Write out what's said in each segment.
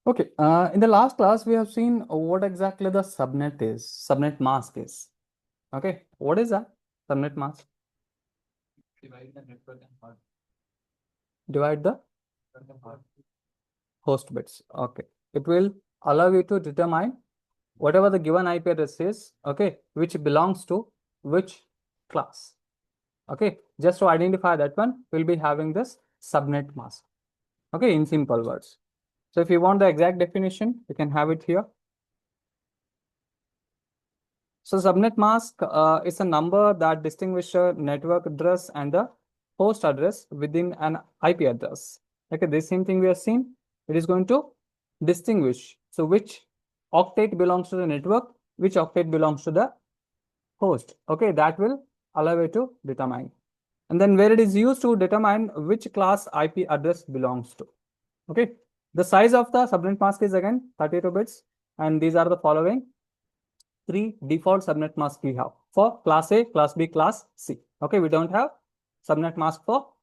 Okay, in the last class, we have seen what exactly the subnet is, subnet mask is. Okay, what is that? Subnet mask? Divide the network and hard. Divide the host bits. Okay, it will allow you to determine whatever the given IP address is, okay, which belongs to which class. Okay, just to identify that one, we'll be having this subnet mask. Okay, in simple words. So if you want the exact definition, you can have it here. So subnet mask is a number that distinguishes a network address and the host address within an IP address. Okay, the same thing we have seen. It is going to distinguish. So which octet belongs to the network, which octet belongs to the host. Okay, that will allow you to determine. And then where it is used to determine which class IP address belongs to. Okay, the size of the subnet mask is again 32 bits, and these are the following 3 default subnet masks we have for class A, class B, class C. Okay, we don't have subnet mask for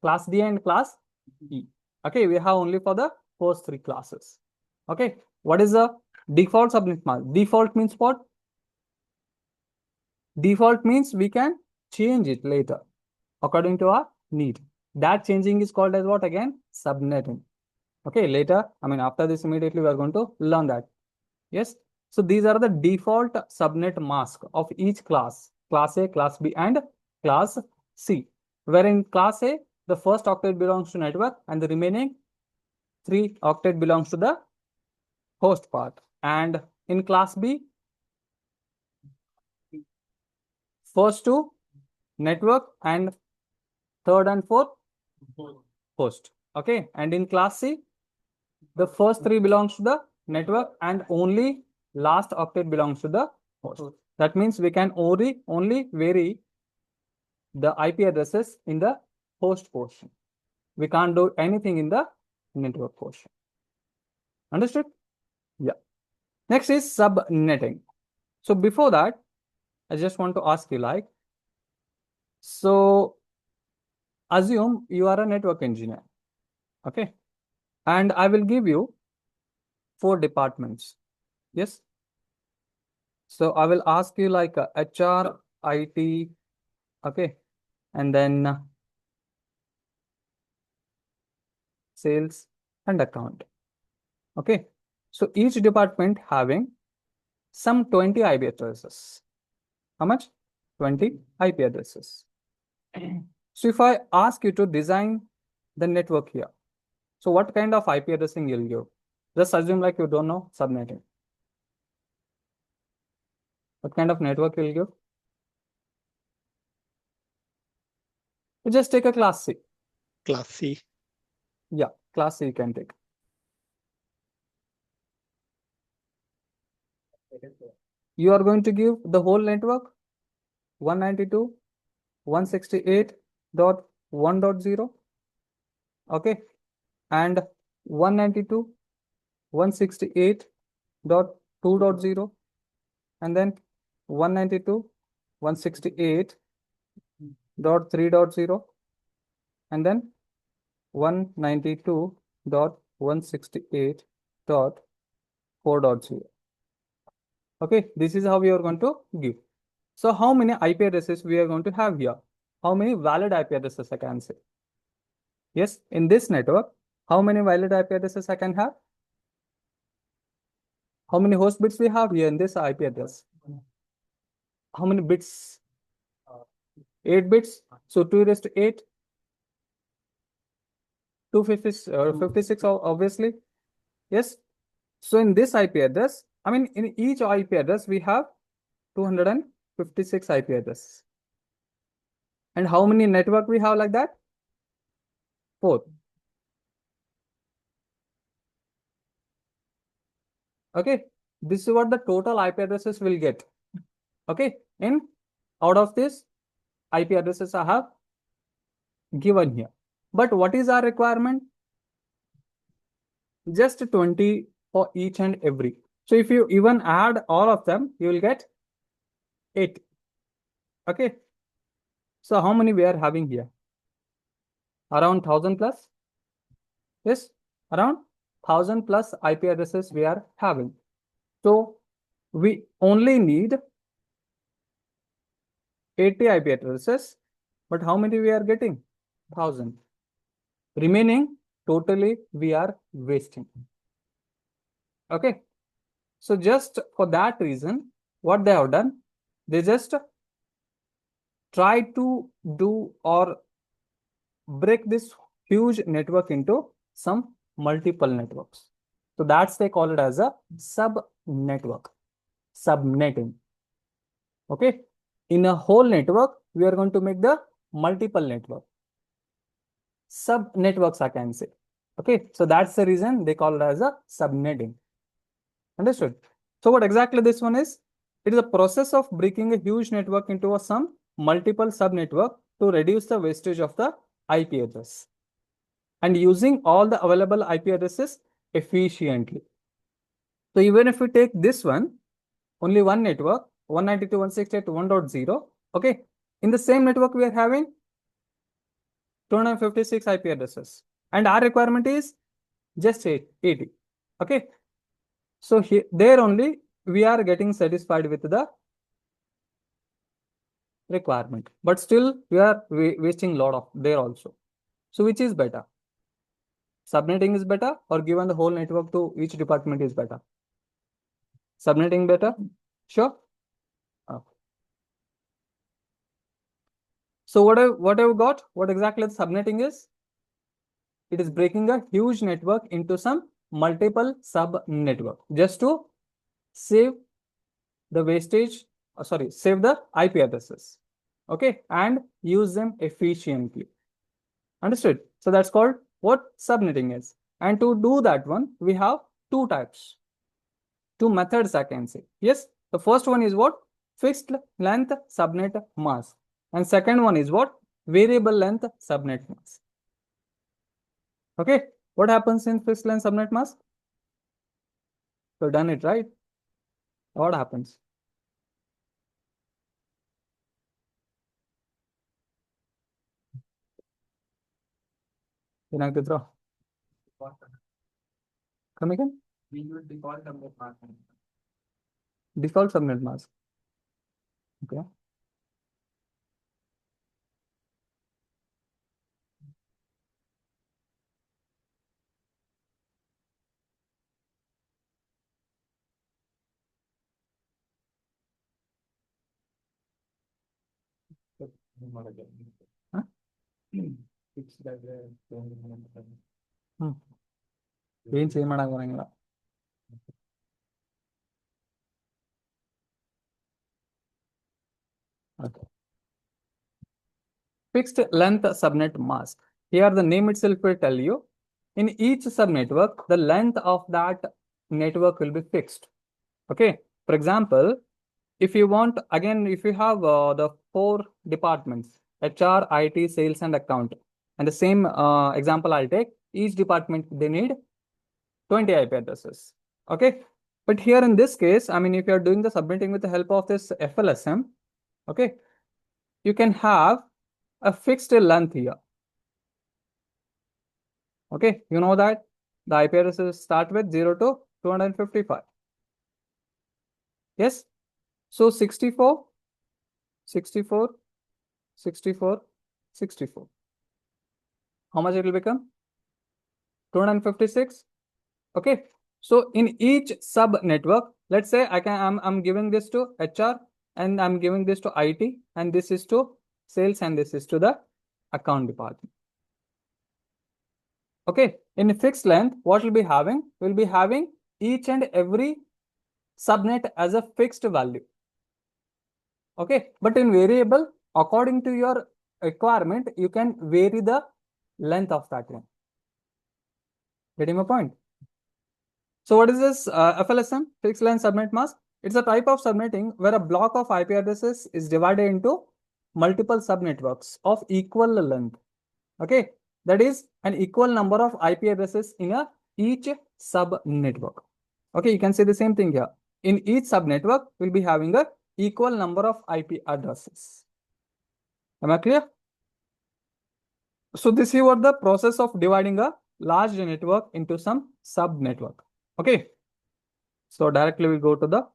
class D and class E. Okay, we have only for the first 3 classes. Okay, what is the default subnet mask? Default means what? Default means we can change it later according to our need. That changing is called as what again? Subnetting. Okay, later, I mean, after this, immediately we are going to learn that. Yes. So these are the default subnet mask of each class A, class B, and class C. Where in class A, the first octet belongs to network and the remaining 3 octet belongs to the host part. And in class B, first 2 network and third and fourth host. Okay. And in class C, the first 3 belongs to the network and only last octet belongs to the host. That means we can only vary the IP addresses in the host portion. We can't do anything in the network portion. Understood? Yeah. Next is subnetting. So before that, I just want to ask you like, so assume you are a network engineer. Okay. And I will give you 4 departments. Yes. So I will ask you like HR, IT, okay, and then sales and account. Okay. So each department having some 20 IP addresses. How much? 20 IP addresses. So if I ask you to design the network here, so what kind of IP addressing you'll give? Just assume like you don't know subnetting. What kind of network you'll give? You just take a class C. Class C. Yeah, class C you can take. You are going to give the whole network 192.168.1.0, okay, and 192.168.2.0, and then 192.168.3.0, and then 192.168.4.0. Okay, this is how we are going to give. So how many IP addresses we are going to have here? How many valid IP addresses I can say? Yes, in this network, how many valid IP addresses I can have? How many host bits we have here in this IP address? How many bits? 8 bits. So 2 raised to 8. 256, obviously. Yes. So in this IP address, I mean, in each IP address, we have 256 IP addresses. And how many network we have like that? 4. Okay. This is what the total IP addresses will get. Okay. In out of this IP addresses I have given here. But what is our requirement? Just 20 for each and every. So if you even add all of them, you will get 8. Okay. So how many we are having here? Around 1000 plus? Yes, around 1000 plus IP addresses we are having. So we only need 80 IP addresses, but how many we are getting? 1000. Remaining totally we are wasting. Okay. So just for that reason, what they have done, they just try to do or break this huge network into some multiple networks. So that's they call it as a sub network, subnetting. Okay. In a whole network, we are going to make the multiple network. Sub networks, I can say. Okay. So that's the reason they call it as a subnetting. Understood? So what exactly this one is? It is a process of breaking a huge network into some multiple subnetwork to reduce the wastage of the IP address and using all the available IP addresses efficiently. So even if we take this one, only one network, 192.168.1.0, okay, in the same network we are having 256 IP addresses and our requirement is just 80. Okay. So here, there only we are getting satisfied with the requirement, but still we are wasting a lot of there also. So which is better? Subnetting is better or given the whole network to each department is better? Subnetting better? Sure. Okay. So what I've got? What exactly the subnetting is? It is breaking a huge network into some multiple sub network just to save the wastage. Save the IP addresses. Okay, and use them efficiently. Understood? So that's called what subnetting is. And to do that one, we have two types, two methods, I can say. Yes, the first one is what? Fixed length subnet mask. And second one is what? Variable length subnet mask. Okay, what happens in fixed length subnet mask? You've done it, right? What happens? Throw. Come again? We use default subnet mask. Default subnet mask. Okay. Huh? ಏನ್ change ಮಾಡಕ್ ಬರಂಗಿಲ್ಲ. Okay. Fixed length subnet mask. Here the name itself will tell you, in each subnetwork, the length of that network will be fixed. Okay. For example, if you want, again, if you have the 4 departments, HR, IT, sales, and account, and the same example I'll take, each department, they need 20 IP addresses. Okay. But here in this case, I mean, if you're doing the submitting with the help of this FLSM, okay, you can have a fixed length here. Okay, you know that the IP addresses start with 0 to 255. Yes. So 64, 64, 64, 64. How much it will become? 256. Okay. So in each sub network, let's say I'm giving this to HR and I'm giving this to IT and this is to sales and this is to the account department. Okay. In fixed length, what we'll be having? We'll be having each and every subnet as a fixed value. Okay. But in variable, according to your requirement, you can vary the length of that one. Getting my point? So what is this FLSM, fixed length subnet mask? It's a type of subnetting where a block of IP addresses is divided into multiple subnetworks of equal length. Okay, that is an equal number of IP addresses in each subnetwork. Okay, you can say the same thing here. In each subnetwork, we'll be having a equal number of IP addresses. Am I clear? So this is what the process of dividing a large network into some sub network. Okay. So directly we go to the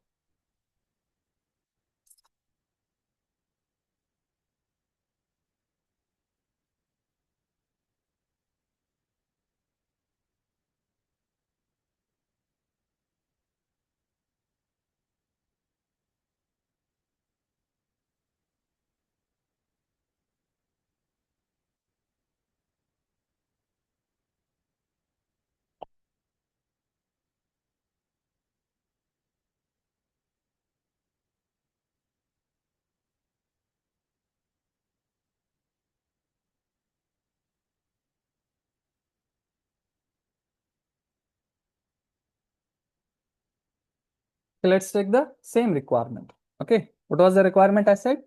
let's take the same requirement. Okay. What was the requirement I said?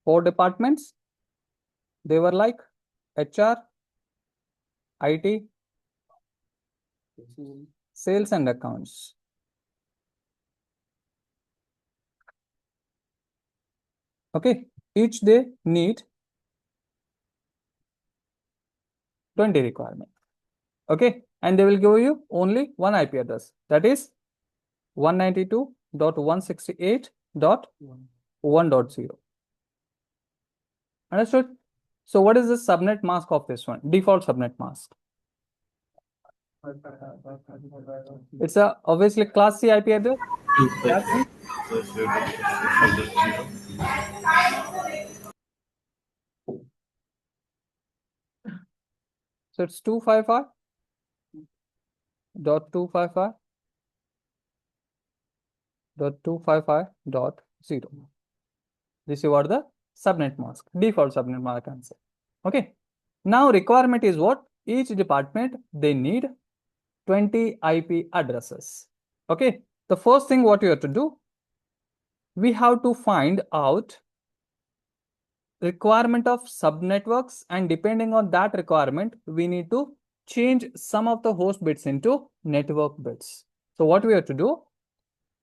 4 departments. They were like HR, IT, sales and accounts. Okay. Each they need 20 requirement. Okay. And they will give you only one IP address. That is 192.168.1.0. Understood? So what is the subnet mask of this one? Default subnet mask. It's a obviously class C IP address. So it's 255.255.255.0. This is what the subnet mask, default subnet mask answer. Okay. Now requirement is what? Each department, they need 20 IP addresses. Okay. The first thing what you have to do, we have to find out requirement of subnetworks, and depending on that requirement, we need to change some of the host bits into network bits. So what we have to do,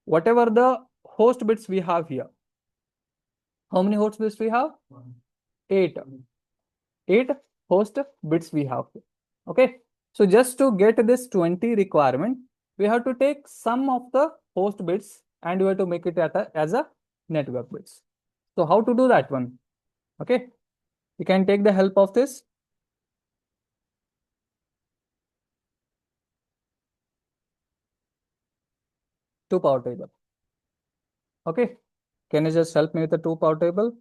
whatever the host bits we have here, how many host bits we have? 8. 8 host bits we have. Okay. So just to get this 20 requirement, we have to take some of the host bits and we have to make it as a network bits. So how to do that one? Okay. You can take the help of this. Two power table. Okay. Can you just help me with the 2 power table?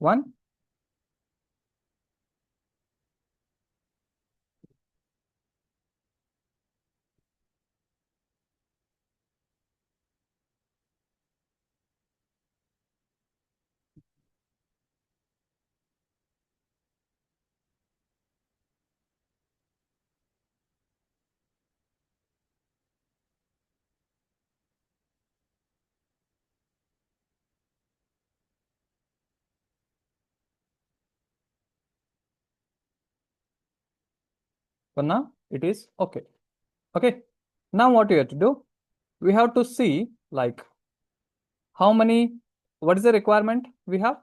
1. For now, it is okay. Okay. Now what you have to do? We have to see like how many, what is the requirement? We have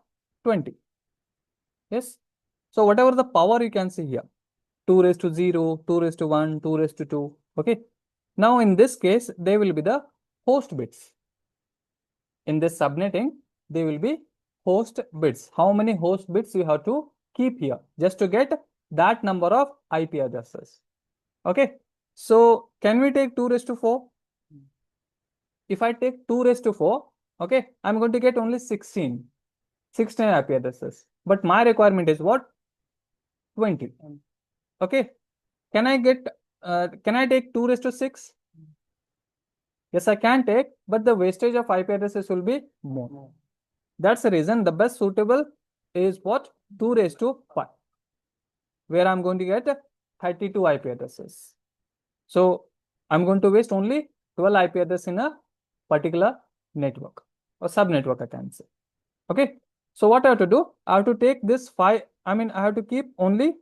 20. Yes. So whatever the power you can see here, 2 raised to 0, 2 raised to 1, 2 raised to 2. Okay. Now in this case, they will be the host bits. In this subnetting, they will be host bits. How many host bits you have to keep here just to get that number of IP addresses? Okay. So can we take 2 raised to 4? If I take 2 raised to 4, okay, I'm going to get only 16 IP addresses. But my requirement is what? 20. Okay. Can I take 2 raised to 6? Yes, I can take, but the wastage of IP addresses will be more. That's the reason the best suitable is what? 2 raised to 5, where I'm going to get 32 IP addresses. So I'm going to waste only 12 IP addresses in a particular network or subnetwork, I can say. Okay. So what I have to do? I have to take this 5, I have to keep only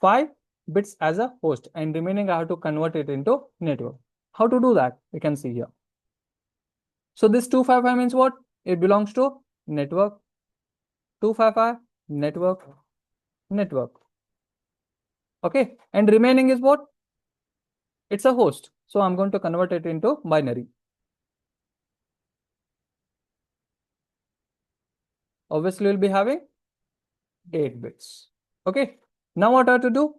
5 bits as a host and remaining I have to convert it into network. How to do that? You can see here. So this 255 means what? It belongs to network. 255 network, network. Okay, and remaining is what? It's a host. So I'm going to convert it into binary. Obviously, we'll be having 8 bits. Okay, now what I have to do?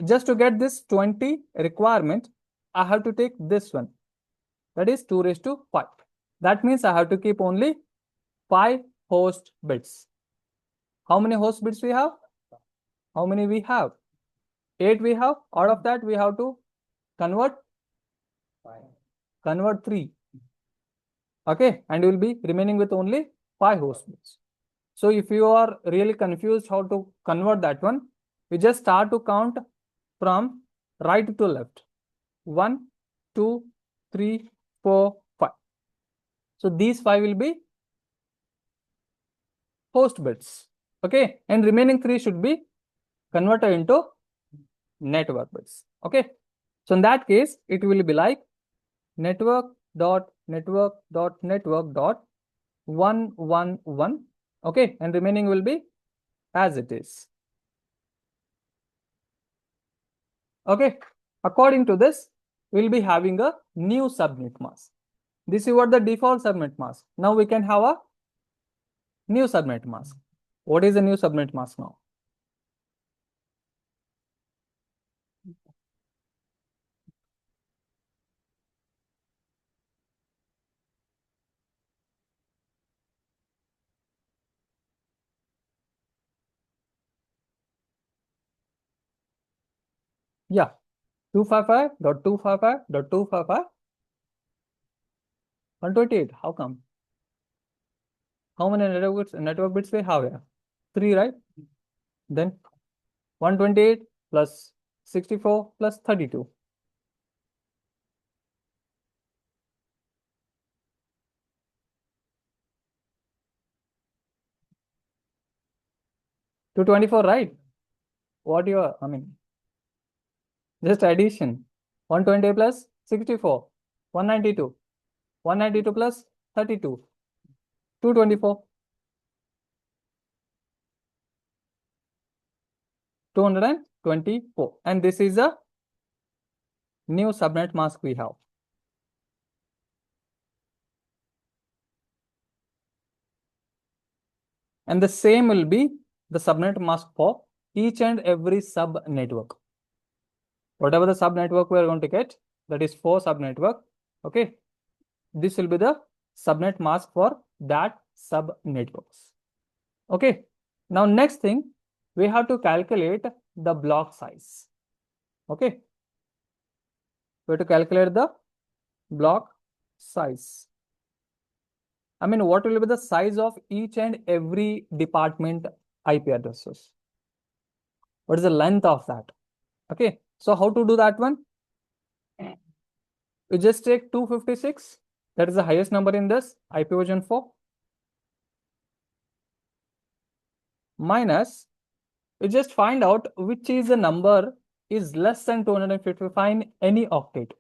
Just to get this 20 requirement, I have to take this one. That is 2 raised to 5. That means I have to keep only 5 host bits. How many host bits we have? How many we have? 8 we have. Out of that, we have to convert 3. Okay, and you will be remaining with only 5 host bits. So if you are really confused how to convert that one, you just start to count from right to left. 1, 2, 3, 4, 5. So these 5 will be host bits. Okay, and remaining 3 should be converted into network bits. Okay, so in that case, it will be like network dot network dot network dot 111. Okay, and remaining will be as it is. Okay, according to this, we'll be having a new subnet mask. This is what the default subnet mask. Now we can have a new subnet mask. What is the new subnet mask now? Yeah, 255.255.255.128. How come? How many network bits we have here? 3, right? Then 128 plus 64 plus 32. To 24, right? What you are, just addition. 120 plus 64, 192. 192 plus 32, 224. 224. And this is a new subnet mask we have. And the same will be the subnet mask for each and every sub network. Whatever the sub network we are going to get, that is 4 sub network. Okay, this will be the subnet mask for that sub networks. Okay, now next thing, we have to calculate the block size. Okay, we have to calculate the block size. What will be the size of each and every department IP addresses? What is the length of that? Okay, so how to do that one? You just take 256, that is the highest number in this IP version 4, minus, you just find out which is the number is less than 255 in any octet.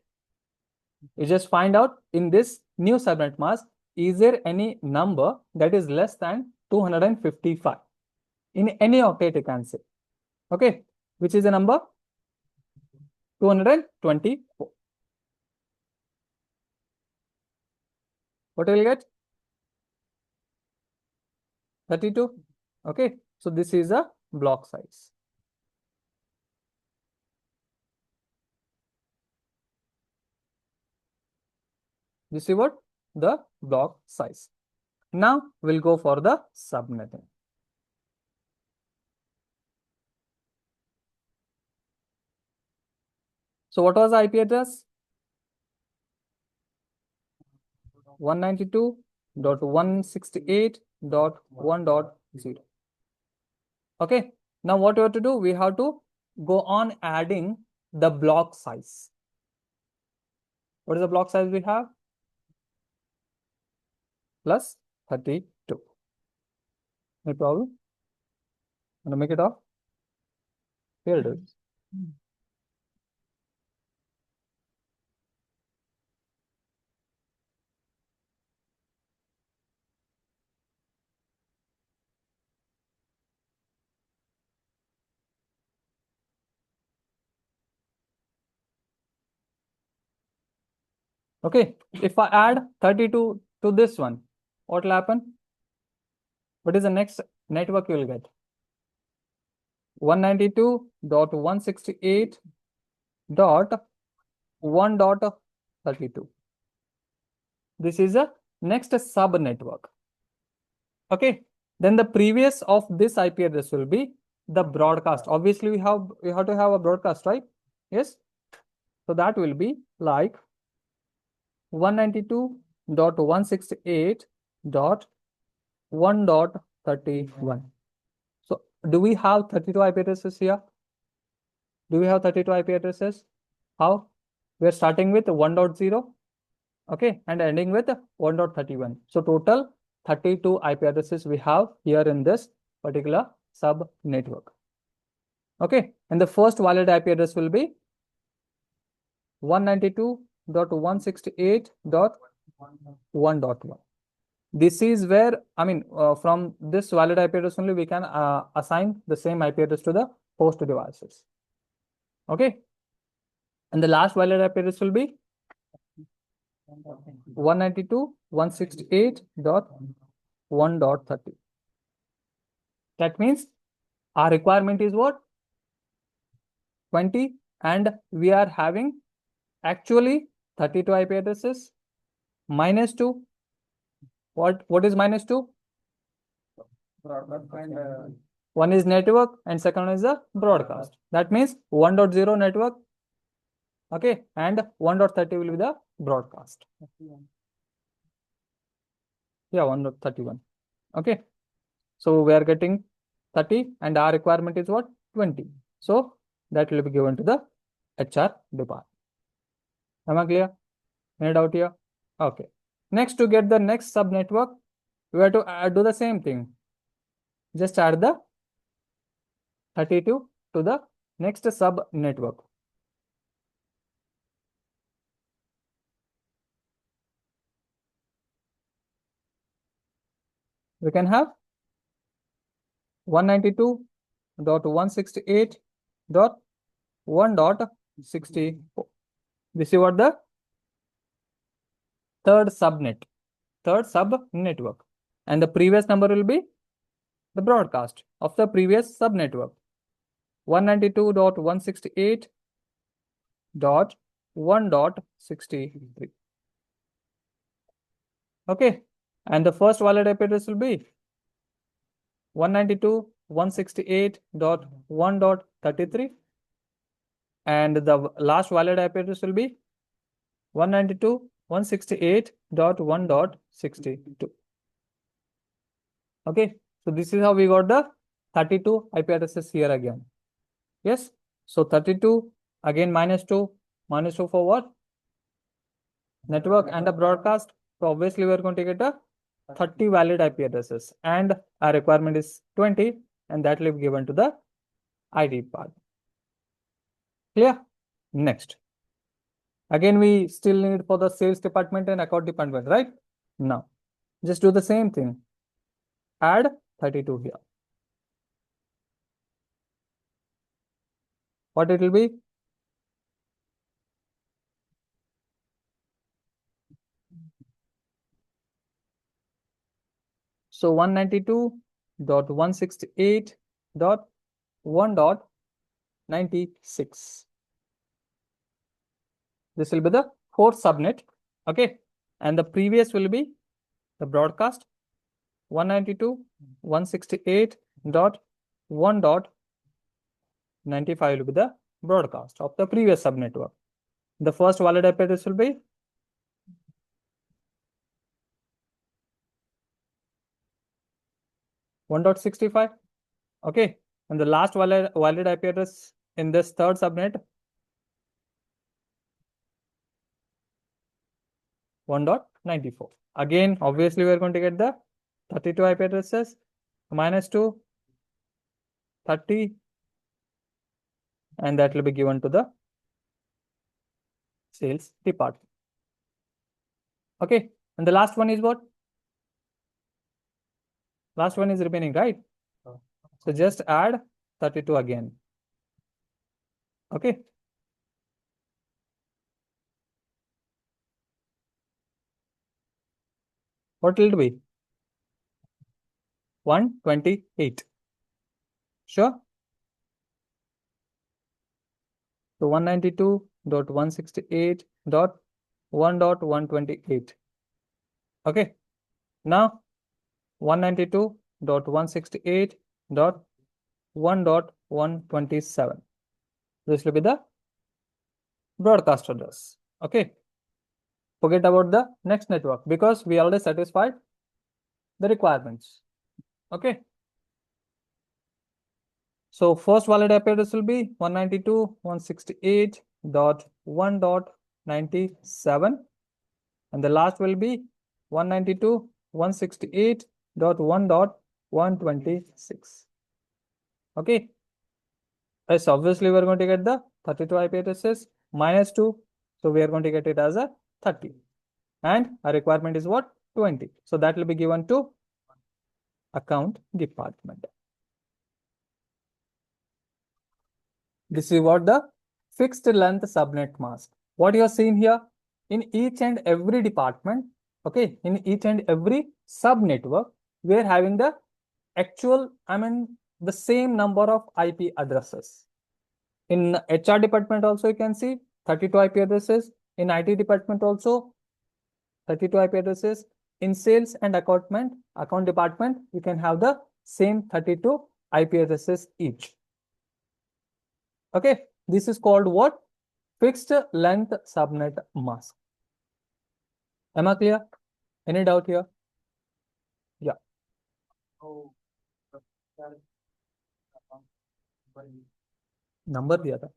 You just find out in this new subnet mask, is there any number that is less than 255 in any octet you can say. Okay, which is the number? 224. What will you get? 32. Okay, so this is a block size. This is what? The block size. Now we'll go for the subnetting. So what was the IP address? 192.168.1.0. Okay, now what we have to do? We have to go on adding the block size. What is the block size we have? Plus 32. No problem. I'm gonna make it off. Here it is. Okay, if I add 32 to this one, what will happen? What is the next network you will get? 192.168.1.32. This is a next sub network. Okay, then the previous of this IP address will be the broadcast. Obviously, we have to have a broadcast, right? Yes. So that will be like 192.168.1.31. So do we have 32 IP addresses here? Do we have 32 IP addresses? How? We are starting with 1.0, okay, and ending with 1.31. So total 32 IP addresses we have here in this particular sub network. Okay, and the first valid IP address will be 192.168.1.1. This is where, I mean, from this valid IP address only we can assign the same IP address to the host devices. Okay, and the last valid IP address will be 192.168.1.30. That means our requirement is what? 20, and we are having actually 32 IP addresses minus 2. What is minus 2? One is network and second one is the broadcast. That means 1.0 network, okay, and 1.30 will be the broadcast. Yeah, 1.31. Okay, so we are getting 30 and our requirement is what? 20. So that will be given to the HR department. Am I clear? Any doubt here? Okay. Next, to get the next sub network, we have to do the same thing. Just add the 32 to the next sub network. We can have 192.168.1.64. This is what the third sub network, and the previous number will be the broadcast of the previous sub network, 192.168.1.63. Okay, and the first valid IP address will be 192.168.1.33, and the last valid IP address will be 192.168.1.62. Okay, so this is how we got the 32 IP addresses here again. Yes, so 32 again minus 2 for what? Network and the broadcast. So obviously we are going to get a 30 valid IP addresses, and our requirement is 20, and that will be given to the IT part. Clear? Next. Again, we still need for the sales department and account department, right? Now, just do the same thing. Add 32 here. What it will be? So 192.168.1.96. This will be the fourth subnet. Okay, and the previous will be the broadcast 192.168.1.95 will be the broadcast of the previous subnetwork. The first valid IP address will be 1.65. Okay, and the last valid IP address in this third subnet 1.94. Again, obviously we are going to get the 32 IP addresses minus 2, 30, and that will be given to the sales department. Okay, and the last one is what? Last one is remaining, right? So just add 32 again. Okay. What will it be? 128. Sure. So 192.168.1.128. Okay. Now 192.168.1.127. This will be the broadcast address. Okay. Forget about the next network because we already satisfied the requirements. Okay. So first valid IP address will be 192.168.1.97 and the last will be 192.168.1.126. Okay. Yes, obviously we're going to get the 32 IP addresses minus 2. So we are going to get it as a 30. And our requirement is what? 20. So that will be given to account department. This is what the fixed length subnet mask. What you are seeing here in each and every department, okay, in each and every sub network, we are having the actual, the same number of IP addresses. In HR department also you can see 32 IP addresses. In IT department also 32 IP addresses. In sales and account department, you can have the same 32 IP addresses each. Okay, this is called what? Fixed length subnet mask. Am I clear? Any doubt here? Yeah. Number दिया था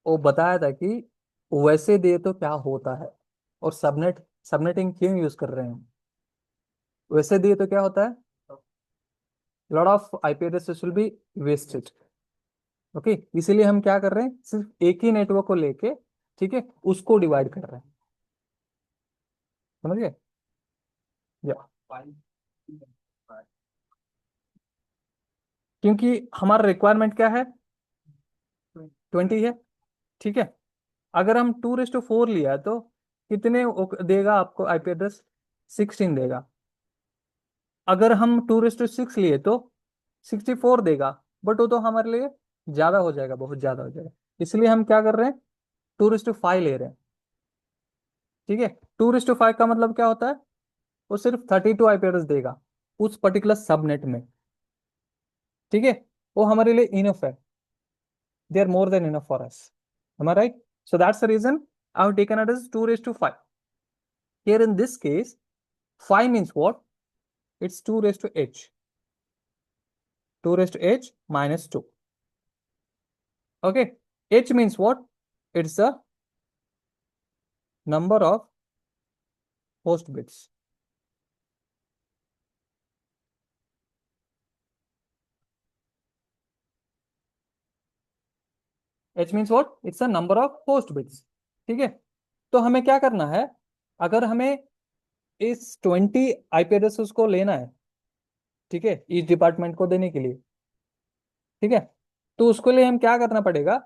वो बताया था कि वैसे दे तो क्या होता है और सबनेटिंग क्यों यूज कर रहे हैं वैसे दिए तो क्या होता है lot of IP addresses will be wasted okay इसीलिए हम क्या कर रहे हैं सिर्फ एक ही नेटवर्क को लेके ठीक है उसको डिवाइड कर रहे हैं समझ गए या क्योंकि हमारा रिक्वायरमेंट क्या है 20 है ठीक है अगर हम 2:4 लिया तो कितने देगा आपको आईपी एड्रेस 16 देगा अगर हम 2:6 लिए तो 64 देगा बट वो तो हमारे लिए ज्यादा हो जाएगा बहुत ज्यादा हो जाएगा इसलिए हम क्या कर रहे हैं 2:5 ले रहे हैं ठीक है 2:5 का मतलब क्या होता है वो सिर्फ 32 आईपी एड्रेस देगा उस पर्टिकुलर सबनेट में ठीक है वो हमारे लिए इनफ है they are more than enough for us am I right so that's the reason I have taken it as 2:5 here in this case 5 means what it's 2 raised to h 2 raised to h minus 2 okay h means what it's the number of host bits h means what it's the number of host bits ठीक है तो हमें क्या करना है अगर हमें इस 20 आईपी एड्रेसेस को लेना है ठीक है इस डिपार्टमेंट को देने के लिए ठीक है तो उसके लिए हम क्या करना पड़ेगा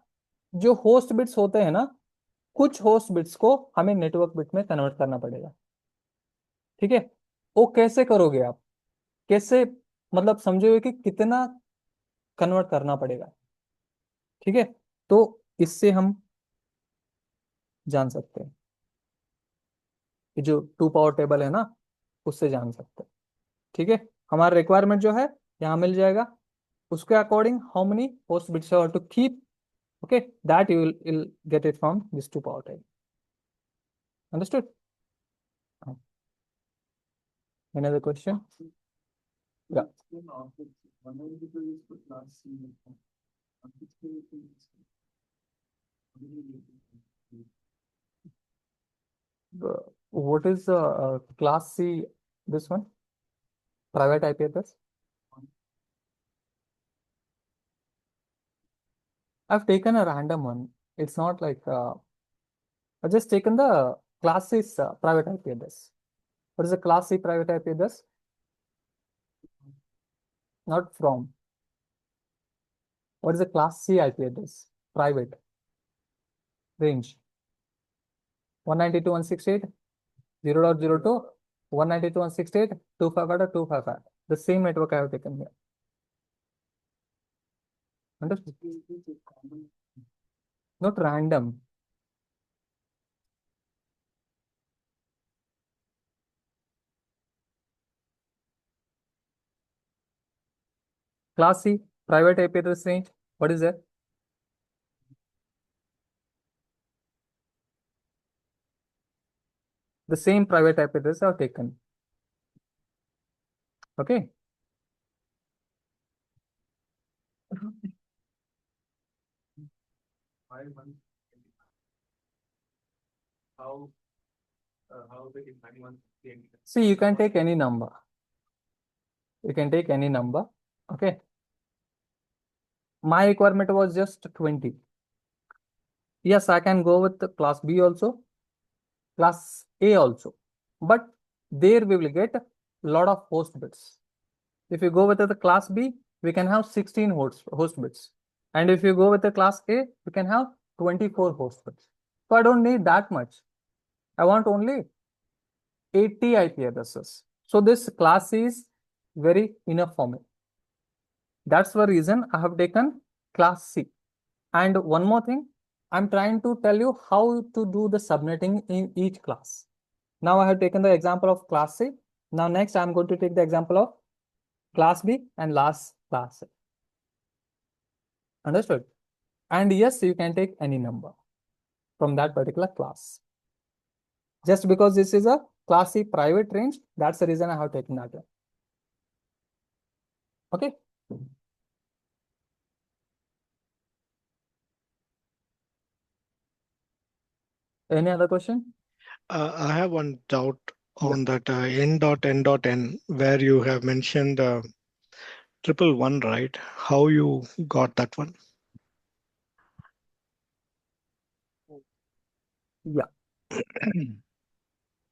जो होस्ट बिट्स होते हैं ना कुछ होस्ट बिट्स को हमें नेटवर्क बिट में कन्वर्ट करना पड़ेगा ठीक है वो कैसे करोगे आप कैसे मतलब समझोगे कि कितना कन्वर्ट करना पड़ेगा ठीक है तो इससे हम जान सकते हैं कि जो 2 पावर टेबल है ना उससे जान सकते हैं ठीक है हमारा रिक्वायरमेंट जो है यहाँ मिल जाएगा उसके according how many host bits to keep okay that you will get it from this 2 power table understood any other question yeah what is the class C this one private IP address I've taken a random one it's not like I've just taken the class C private IP address what is the class C private IP address not from. What is the class C IP address? Private range 192.168.0.02, 192.168.255.255. The same network I have taken here. Understood? Not random. Class C, private IP address range. What is that? The same private IP address I have taken. Okay. See, you can take any number. You can take any number. Okay. My requirement was just 20. Yes, I can go with the class B also, class A also. But there we will get a lot of host bits. If you go with the class B, we can have 16 host bits. And if you go with the class A, we can have 24 host bits. So I don't need that much. I want only 80 IP addresses. So this class is very enough for me. That's the reason I have taken class C. And one more thing, I'm trying to tell you how to do the subnetting in each class. Now I have taken the example of class C. Now next I'm going to take the example of class B and last class A. Understood? And yes, you can take any number from that particular class. Just because this is a class C private range, that's the reason I have taken that one. Okay. Any other question? I have one doubt on that n.n.n where you have mentioned 111, right? How you got that one? Yeah.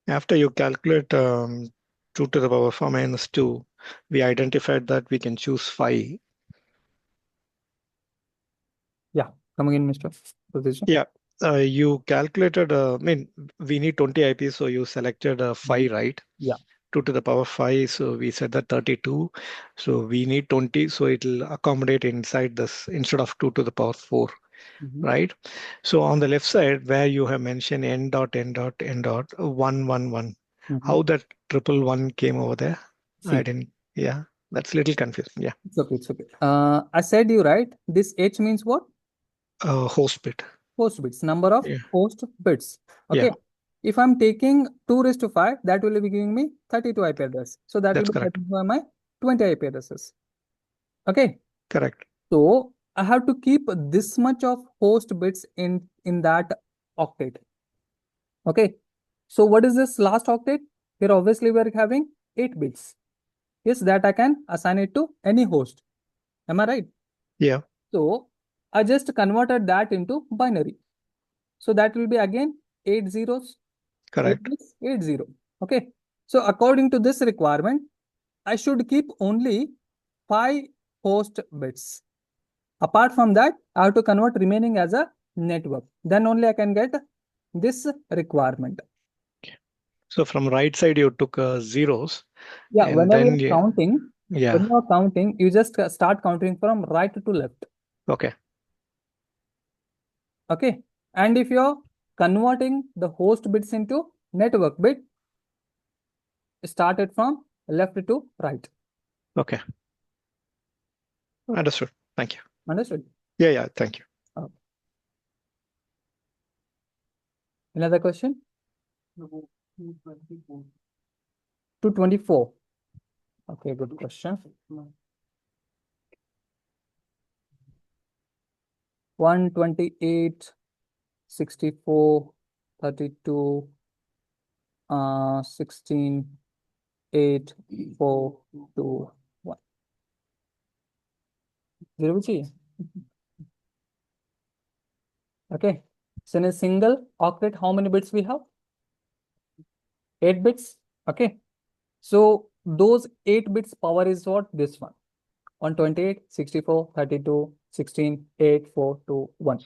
After you calculate 2 to the power 4 minus 2, we identified that we can choose 5. Yeah. Come again, Mr. Position. Yeah. You calculated, we need 20 IPs, so you selected 5, right? Yeah. 2 to the power 5, so we said that 32. So we need 20, so it'll accommodate inside this instead of 2 to the power 4, right? So on the left side, where you have mentioned n.n.n.111, 111, how that 111 came over there? I See, didn't, yeah, that's a little confusing. Yeah. it's okay. It's okay. I said you right. This H means what? Host bit. Host bits, number of Yeah. host bits. Yeah, Okay. If I'm taking 2 raised to 5, that will be giving me 32 IP address. So that will that's be correct. 32 my 20 IP addresses. Okay. Correct. So I have to keep this much of host bits in that octet. Okay. So what is this last octet? Here obviously we are having 8 bits. Yes, that I can assign it to any host. Am I right? Yeah, So I just converted that into binary. So that will be again 8 zeros, 8 correct. bits, 80. Okay. So according to this requirement, I should keep only 5 host bits. Apart from that, I have to convert remaining as a network. Then only I can get this requirement. So from right side, you took zeros, Yeah, and whenever then, you're yeah, counting, when yeah, you're counting, you just start counting from right to left. okay, Okay. And if you're converting the host bits into network bit, start it from left to right. okay. Understood. Thank you. Understood? Yeah, yeah, thank you. Okay. Another question? 224. Okay, good question. 128, 64, 32, 16, 8, 4, 2, 1. Zero चाहिए? Okay. So in a single octet, how many bits we have? 8 bits. Okay. So those 8 bits power is what? This one. 128, 64, 32, 16, 8, 4, 2, 1.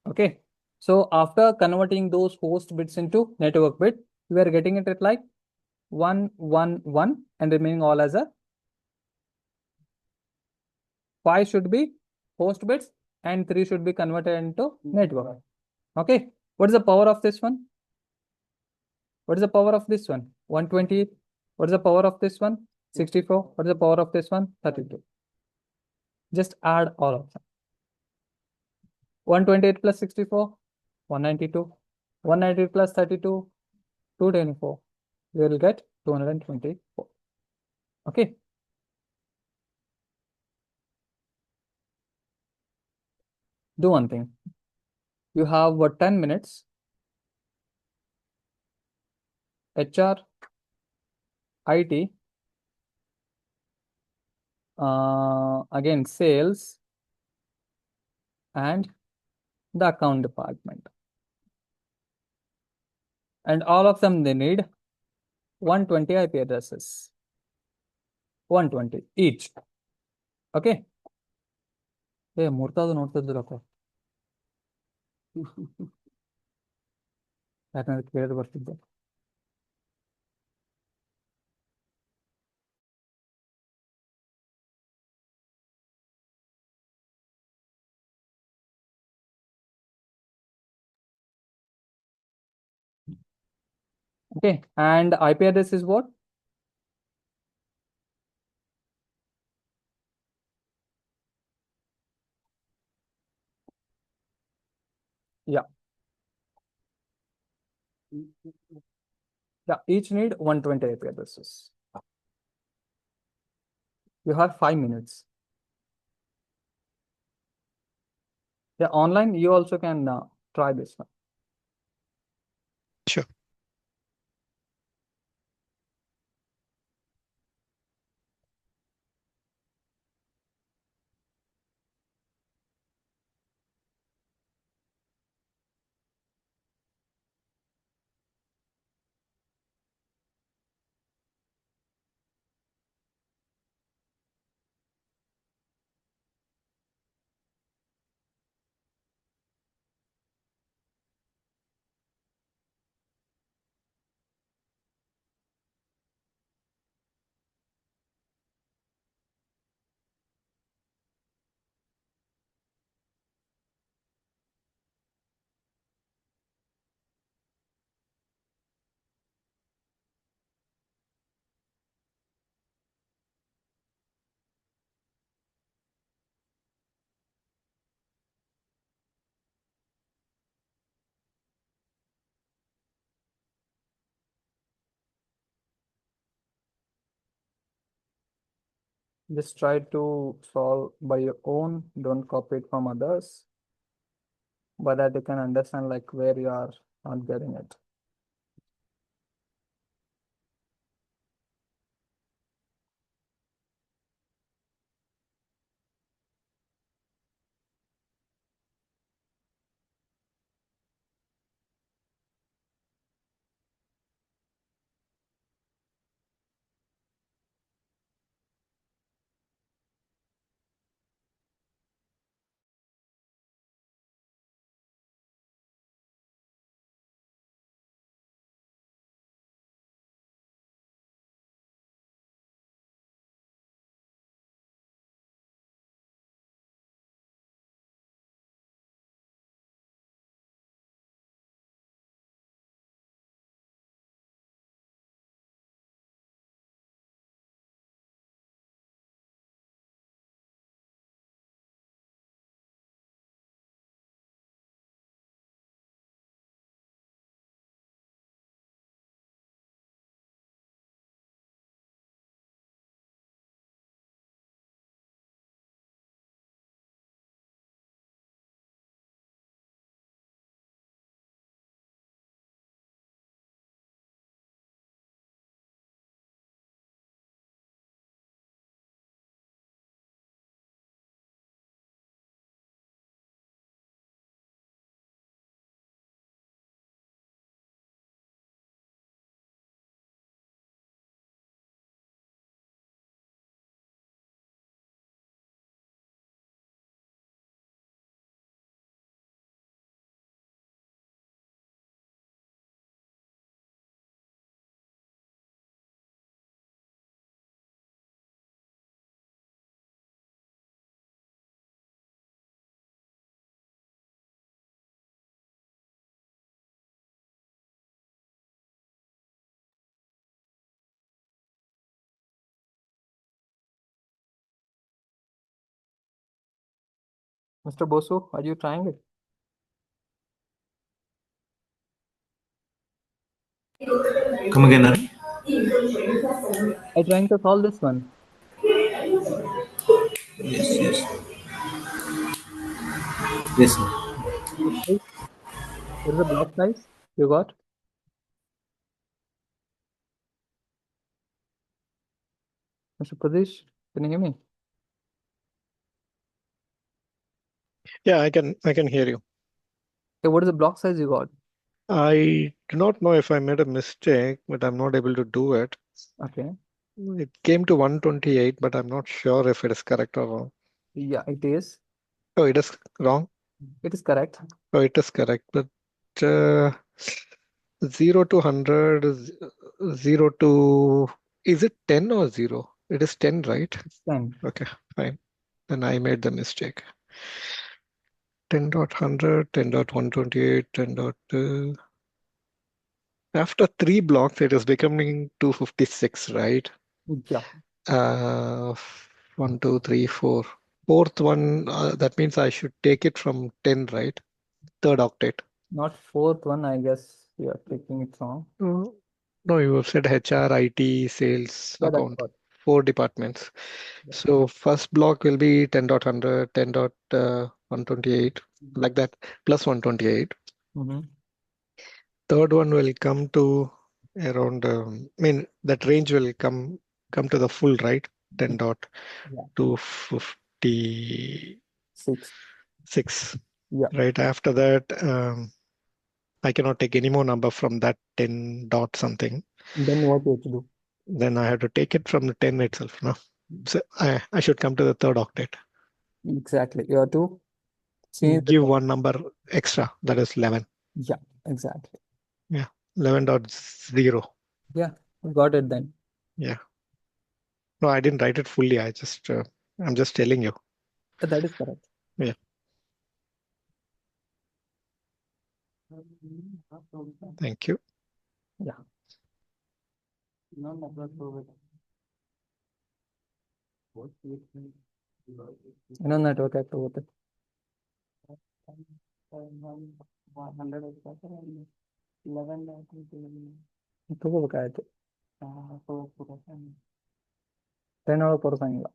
Okay. So after converting those host bits into network bit, we are getting it at like 1, 1, 1, and remaining all as a 5 should be host bits and 3 should be converted into network. Okay. What is the power of this one? What is the power of this one? 128. What is the power of this one? 64. What is the power of this one? 32. Just add all of them. 128 plus 64, 192. 198 plus 32, 224. We will get 224. Okay. Do one thing. You have 10 minutes. HR, IT, again sales, and the account department. And all of them, they need 120 IP addresses. 120 each. Okay. ಮೂರ್ತಾವ್ದು ನೋಡ್ತಿದ್ರಪ್ಪ ಯಾಕಂದ್ರೆ ಕೇಳಿದ್ರೆ ಬರ್ತಿದ್ದೆ. Okay, and IP address is what? Yeah. Yeah, each need 120 IP addresses. You have 5 minutes. Yeah, online, you also can try this one. Sure. Just try to solve by your own. Don't copy it from others. But that you can understand like where you are not getting it. Mr. Bosu, are you trying it? Come again, Naren? I'm trying to solve this one. Yes, yes. Yes, sir. Okay. What is the block size you got? Mr. Pradesh, can you hear me? Yeah, I can hear you. Okay, what is the block size you got? I do not know if I made a mistake, but I'm not able to do it. Okay. It came to 128, but I'm not sure if it is correct or wrong. Yeah, it is. Oh, it is wrong. It is correct. Oh, it is correct. But uh, 0 to 100, 0 to, is it 10 or 0? It is 10, right? It's 10. Okay, fine. Then I made the mistake. 10.100, 10.128, 10. After 3 blocks, it is becoming 256, right? Yeah, Uh, 1, 2, 3, 4. Fourth one, that means I should take it from 10, right? Third octet. not fourth one, I guess you are taking it wrong. No, no, you have said HR, IT, sales, Yeah, that's account. what. 4 departments. Yeah. So first block will be 10.100, 10.128, like that, plus 128. Mm-hmm. Third one will come to around, I mean, that range will come to the full, right? Yeah, 10.256. 6. Yeah. Right after that, I cannot take any more number from that 10 dot something. Then what you have to do? Then I have to take it from the 10 itself. No? So I should come to the third octet. Exactly. You have to change the Give time. one number extra, that is 11. Yeah, exactly. Yeah, 11.0. Yeah, you got it then. Yeah. No, I didn't write it fully. I'm just telling you. That is correct. Yeah. Thank you. Yeah. No network provider. ಇನ್ನೊಂದು network ಯಾಕೆ ಹೋಗುತ್ತೆ ತಗೋಬೇಕಾಯ್ತು 10 ಒಳಗೆ ತೋರಿಸಂಗಿಲ್ಲ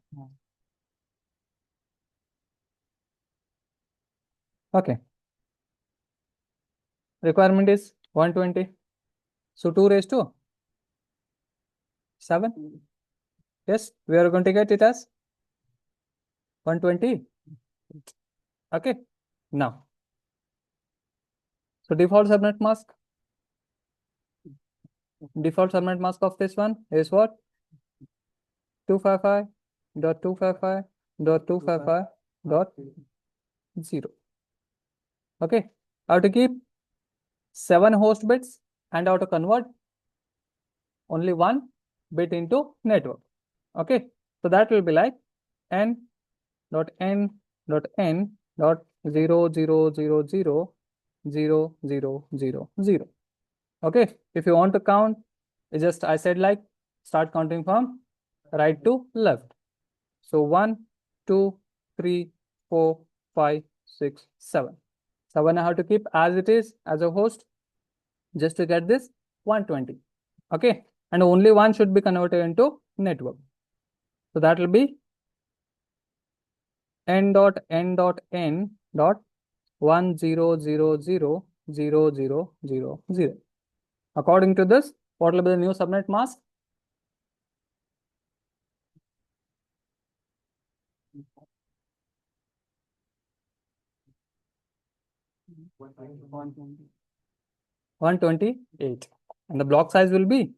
okay requirement is 120 so 2 raised to 7 yes we are going to get it as 120 okay now so default subnet mask of this one is what 255.255.255.0 okay how to keep 7 host bits and how to convert only 1 bit into network okay so that will be like n dot n dot n dot 0 0 0 0 0 0 0 okay if you want to count it's just I said like start counting from right to left so 1 2 3 4 5 6 7 7 I have to keep as it is as a host just to get this 120 okay and only one should be converted into network so that will be n dot n dot n dot 1 0 0 0 0 0 0 according to this what will be the new subnet mask 128 and the block size will be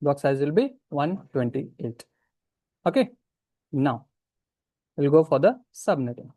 block size will be 128 okay now we'll go for the subnetting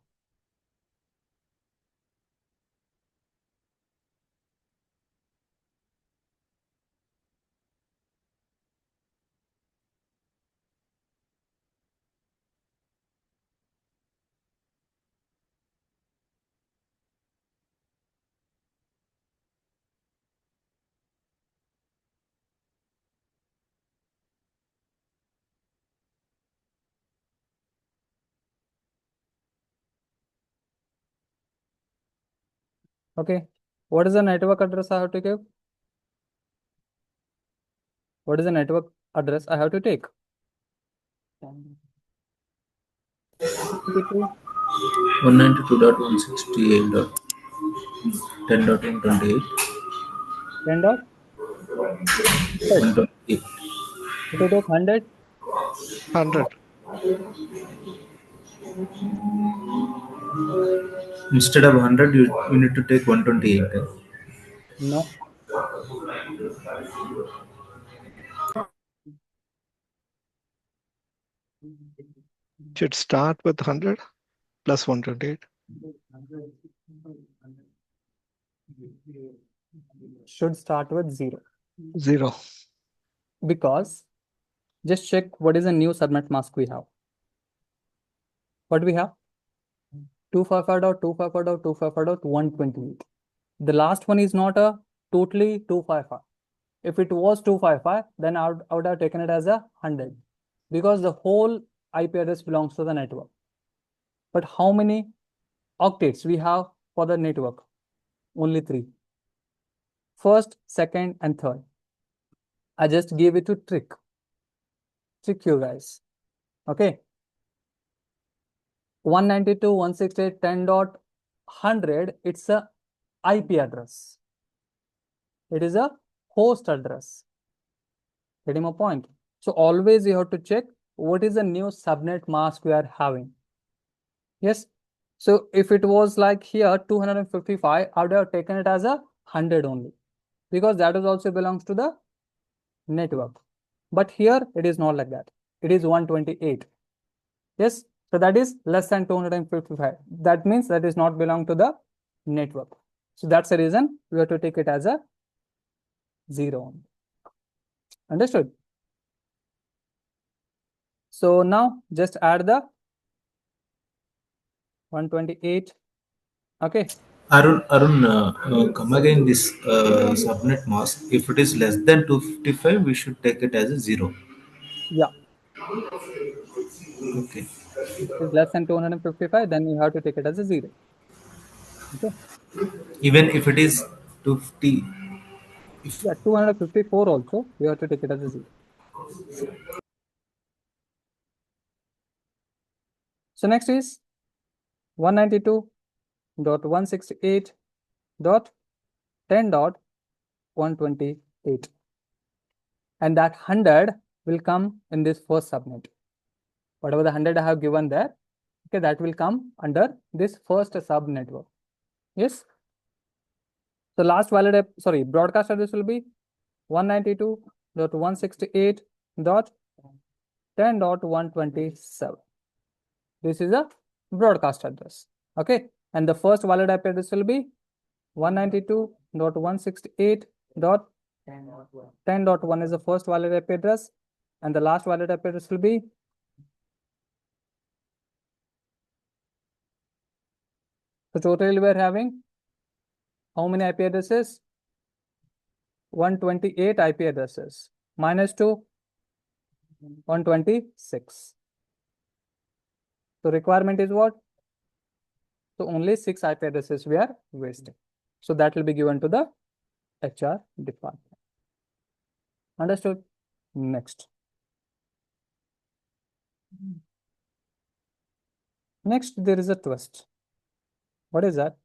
Okay. What is the network address I have to give? What is the network address I have to take? 192.168.10.128. 10 dot 128. it will take 100. 100. Instead of 100, you need to take 128. No. Should start with 100 plus 128. Should start with 0. 0. Because just check what is the new subnet mask we have. What we have? 255.255.255.128. The last one is not a totally 255. If it was 255, then I would have taken it as a 100 because the whole IP address belongs to the network. But how many octets we have for the network? Only 3. First, second, and third. I just gave it to trick you guys. Okay. 192.168.10.100, it's a IP address. It is a host address. Getting my point? So always you have to check what is the new subnet mask we are having. Yes. So if it was like here 255, I would have taken it as a 100 only because that is also belongs to the network. But here it is not like that. It is 128. Yes. So that is less than 255. That means that is not belong to the network. So that's the reason we have to take it as a 0. Understood? So now just add the 128. Okay. Arun, come again this subnet mask. If it is less than 255, we should take it as a 0. Yeah. Okay. If it is less than 255, then you have to take it as a 0. Okay. Even if it is 250. Yeah, 254 also, we have to take it as a 0. So next is 192.168.10.128. And that 100 will come in this first subnet. Whatever the 100 I have given there, okay, that will come under this first sub network. Yes. So last broadcast address will be 192.168.10.127. This is a broadcast address. Okay. And the first valid IP address will be 192.168.10.1 is the first valid IP address. And the last valid IP address will be so totally we are having how many IP addresses? 128 IP addresses minus 2, 126. So requirement is what? So only 6 IP addresses we are wasting. So that will be given to the HR department. Understood? Next. Next, there is a twist. What is that?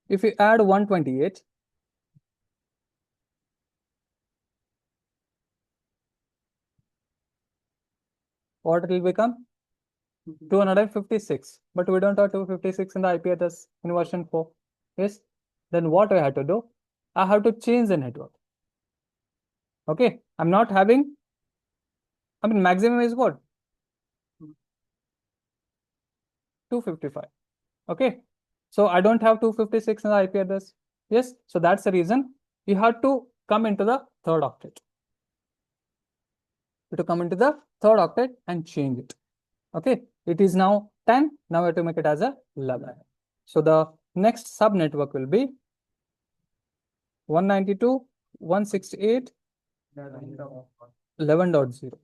If you add 128, what it will become? 256. But we don't have 256 in the IP address in version 4. Yes. Then what I have to do? I have to change the network. Okay. I'm not having, maximum is what? 255. Okay. So I don't have 256 in the IP address. Yes. So that's the reason you have to come into the third octet. You have to come into the third octet and change it. Okay. It is now 10. Now we have to make it as a 11. So the next subnetwork will be 192.168.11.0. 11.0.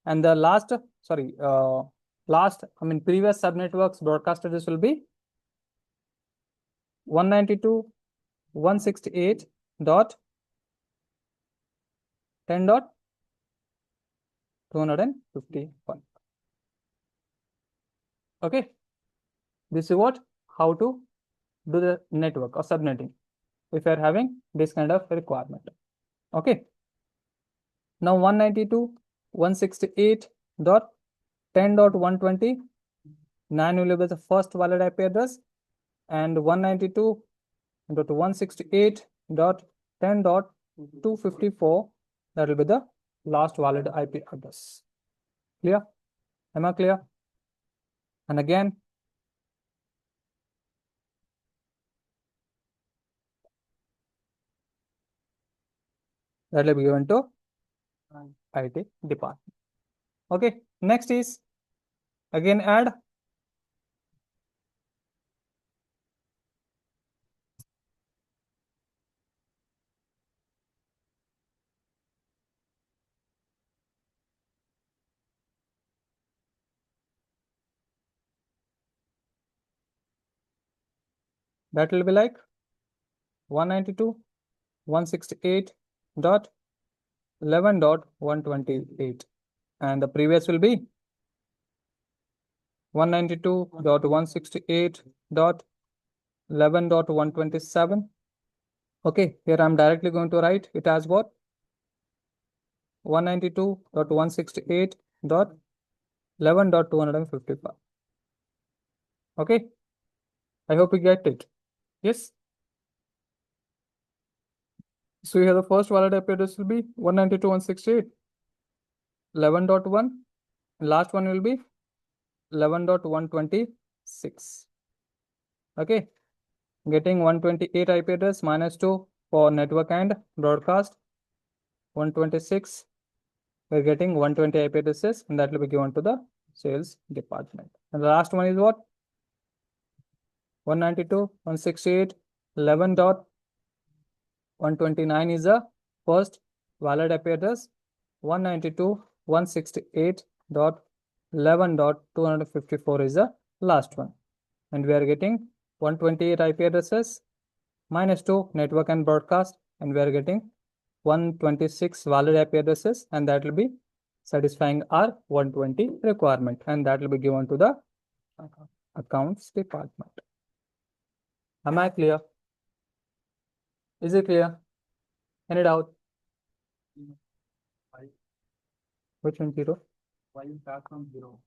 And the previous subnetworks broadcast address will be 192.168.10.251. Okay, this is what how to do the network or subnetting if you are having this kind of requirement. Okay, now 192.168.10.129 will be the first valid IP address, and 192.168.10.254 that will be the last valid IP address. Clear? Am I clear? And again, that will be given to IT department. Okay, next is again add that will be like 192.168.11.128, and the previous will be 192.168.11.127. Okay, here I'm directly going to write it as what? 192.168.11.255. Okay, I hope you get it. Yes. So here the first valid IP address will be 192.168.11.1, and last one will be 11.126. Okay, getting 128 IP address -2 for network and broadcast. 126. We're getting 120 IP addresses, and that will be given to the sales department. And the last one is what? 192.168.11.129 is the first valid IP address. 192.168.11.254 is the last one. And we are getting 128 IP addresses -2 network and broadcast, and we are getting 126 valid IP addresses, and that will be satisfying our 120 requirement, and that will be given to the accounts department. Am I clear? Is it clear? Any doubt? Which one 0? Why you start from 0?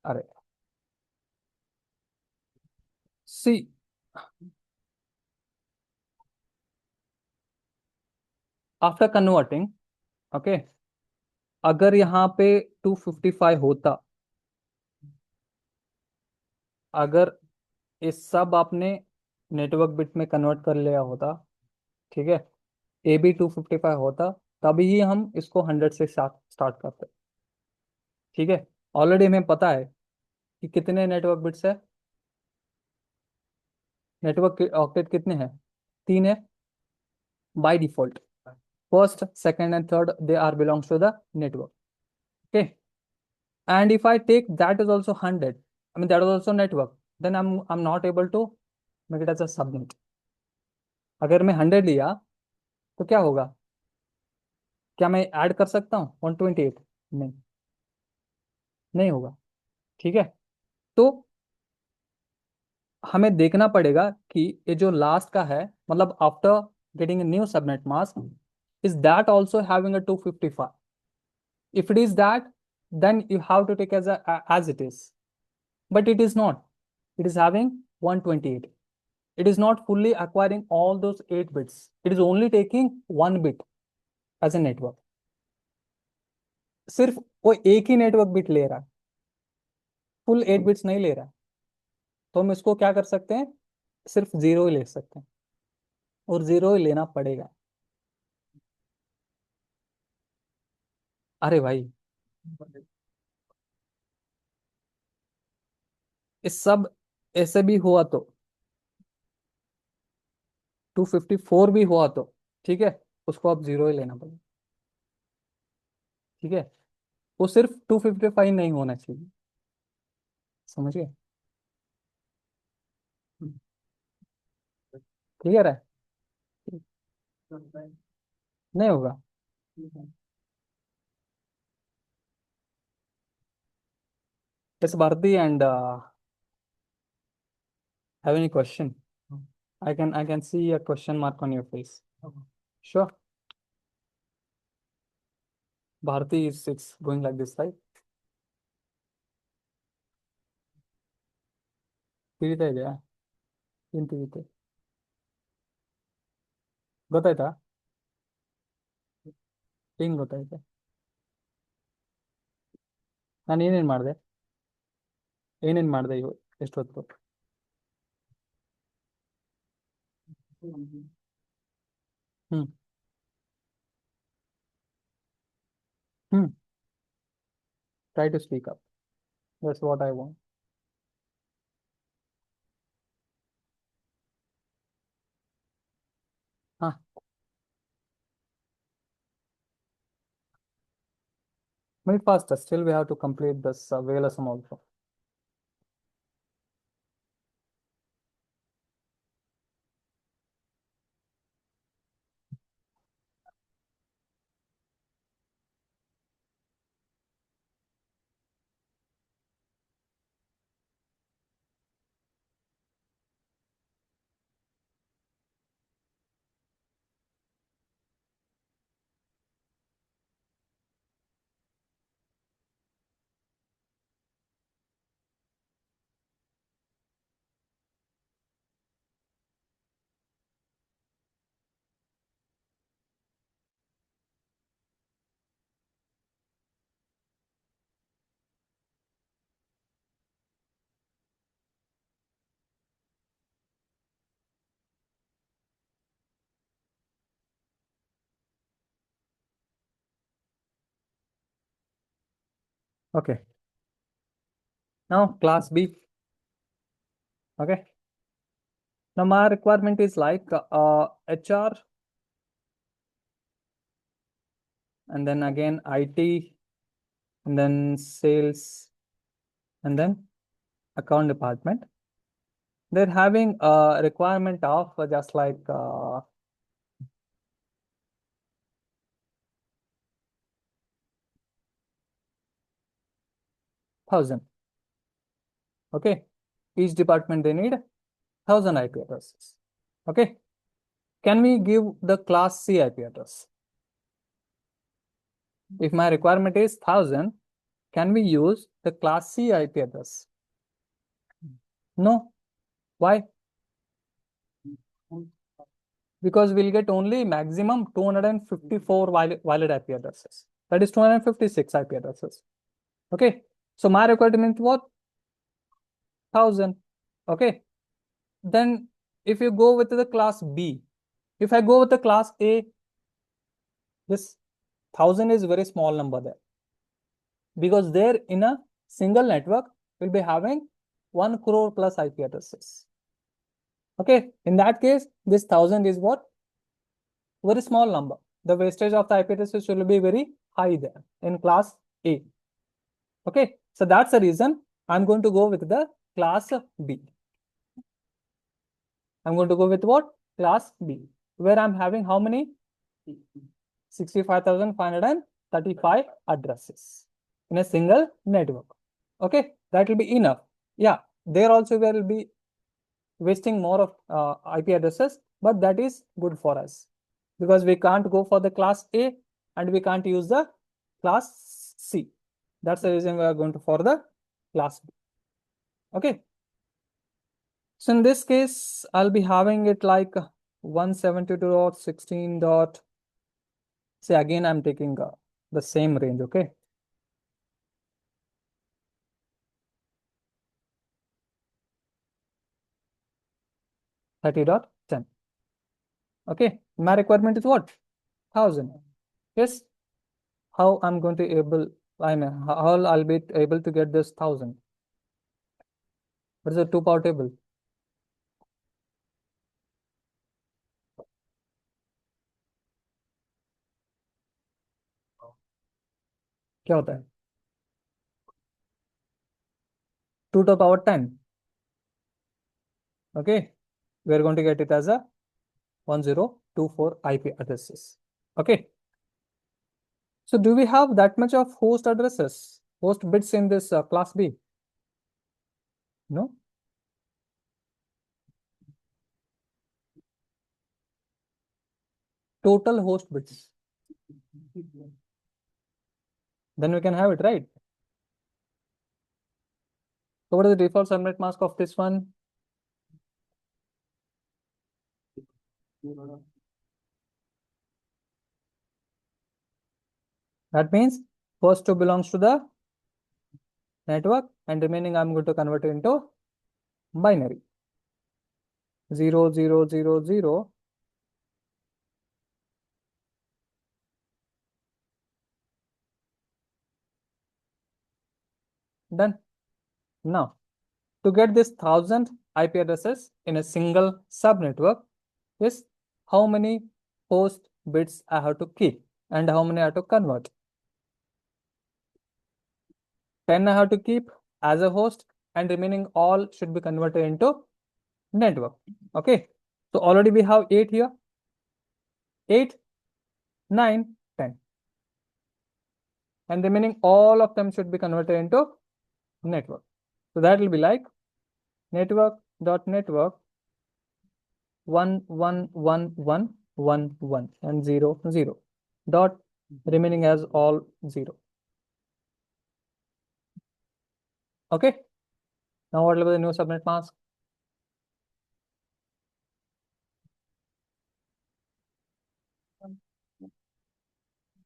All right. See, after converting, okay, अगर यहाँ पे 255 होता, अगर इस सब आपने network bit में convert कर लिया होता, ठीक है, ए बी 255 होता, तभी ही हम इसको 100 से स्टार्ट करते. ठीक है, ऑलरेडी हमें पता है कि कितने नेटवर्क बिट्स है, नेटवर्क ऑक्टेट कितने हैं, 3 है by default. First, second and third they are belongs to the network. Okay, and if I take that is also 100, I mean that is also network, then I'm not able to make it as a subnet. अगर मैं 100 लिया तो क्या होगा, क्या मैं add कर सकता हूँ 128? नहीं, नहीं होगा. ठीक है, तो हमें देखना पड़ेगा कि ये जो लास्ट का है, मतलब after getting new subnet mask, is that also having a 255? if it is that, then you have to take as it is, but it is not. It is having 128. It is not fully acquiring all those 8 bits. It is only taking 1 bit as a network. सिर्फ वो एक ही network bit ले रहा है, full 8 bits नहीं ले रहा है. तो हम इसको क्या कर सकते हैं, सिर्फ 0 ही ले सकते हैं, और 0 ही लेना पड़ेगा. अरे भाई, इस सब ऐसे भी हुआ तो 254 भी हुआ तो ठीक है, उसको अब 0 ही लेना पड़ेगा. ठीक है, वो सिर्फ 255 नहीं होना चाहिए, समझिए। क्लियर है? नहीं होगा। Yes, Bharti, and have any question? I can see a question mark on your face. Sure. Bharti is it's going like this, right? ತಿಳಿತಾ ಇದೆಯಾ? ಏನ್ ತಿಳಿಯುತ್ತೆ ಗೊತ್ತಾಯ್ತಾ? ಹೆಂಗ್ ಗೊತ್ತಾಯ್ತು? ನಾನು ಏನೇನ್ ಮಾಡಿದೆ ಇವು ಎಷ್ಟು ಹೊತ್ತು? ಹ್ಮ್ ಹ್ಮ್ Try to speak up. That's what I want. Huh. Make faster. Still, we have to complete this VLSM also. Okay. Now class B. Okay. Now my requirement is like HR, and then again IT, and then sales, and then account department. They're having a requirement of just like 1,000. Okay. Each department they need 1,000 IP addresses. Okay. Can we give the class C IP address? If my requirement is 1,000, can we use the class C IP address? No. Why? Because we'll get only maximum 254 valid IP addresses. That is 256 IP addresses. Okay. So my requirement what? 1,000. Okay. Then if you go with the class B, if I go with the class A, this 1,000 is very small number there, because there in a single network will be having 1 crore plus IP addresses. Okay, in that case, this 1,000 is what? Very small number. The wastage of the IP addresses will be very high there in class A. Okay, so that's the reason I'm going to go with the class B. I'm going to go with what? Class B, where I'm having how many? 65,535 addresses in a single network. Okay, that will be enough. Yeah, there also we will be wasting more of IP addresses, but that is good for us because we can't go for the class A and we can't use the class C. That's the reason we are going to for the class B. Okay. So in this case, I'll be having it like 172.16 dot. Say again, I'm taking the same range. Okay. .30.10. Okay. My requirement is what? 1,000. Yes. How I'm going to able, I mean, how I'll be able to get this 1,000? What is the 2 power table? क्या होता है? 2 to the power 10. Okay, we are going to get it as a 1024 IP addresses. Okay. So do we have that much of host addresses, host bits in this class B? No. Total host bits. Then we can have it, right? So what is the default subnet mask of this one? That means first two belongs to the network and remaining I'm going to convert it into binary. 0, 0, 0, 0. Done. Now, to get this 1000 IP addresses in a single subnetwork is how many host bits I have to keep and how many I have to convert. 10 I have to keep as a host and remaining all should be converted into network. Okay. So already we have 8 here. 8, 9, 10. And remaining all of them should be converted into network. So that will be like network.network 1, 1, 1, 1, 1, 1 and 0, 0. Dot remaining as all 0. Okay. Now what will be the new subnet mask?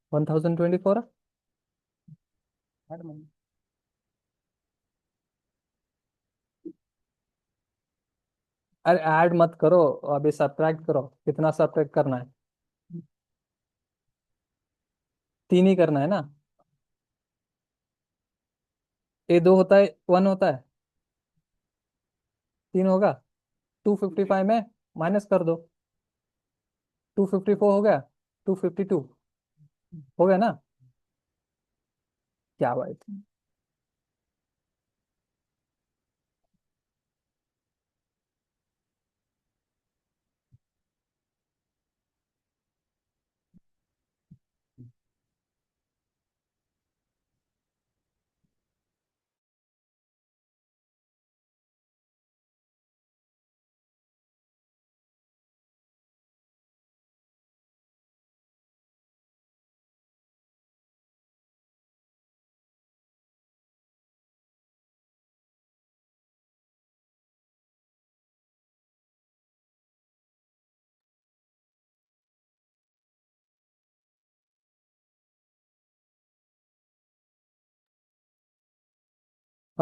One 1024. अरे add मत करो, अभी subtract करो. कितना subtract करना है? 3 ही करना है ना. ए 2 होता है, 1 होता है, 3 होगा. 255 में माइनस कर दो. 254 हो गया. 252 हो गया ना. क्या बात.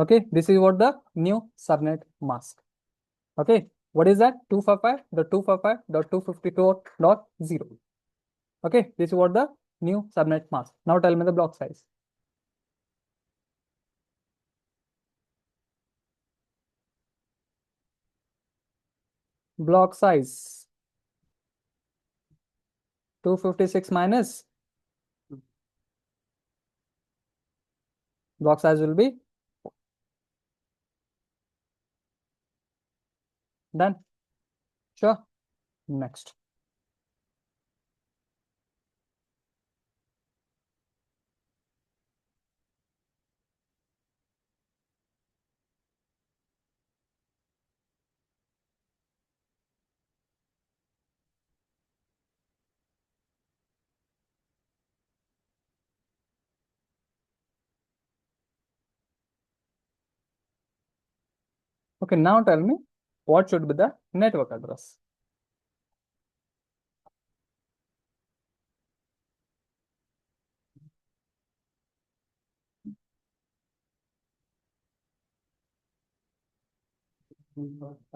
Okay, this is what the new subnet mask. Okay, what is that? 255.255.252.0. Okay, this is what the new subnet mask. Now tell me the block size. Block size 256 minus block size will be done. Sure. Next. Okay, now tell me what should be the network address.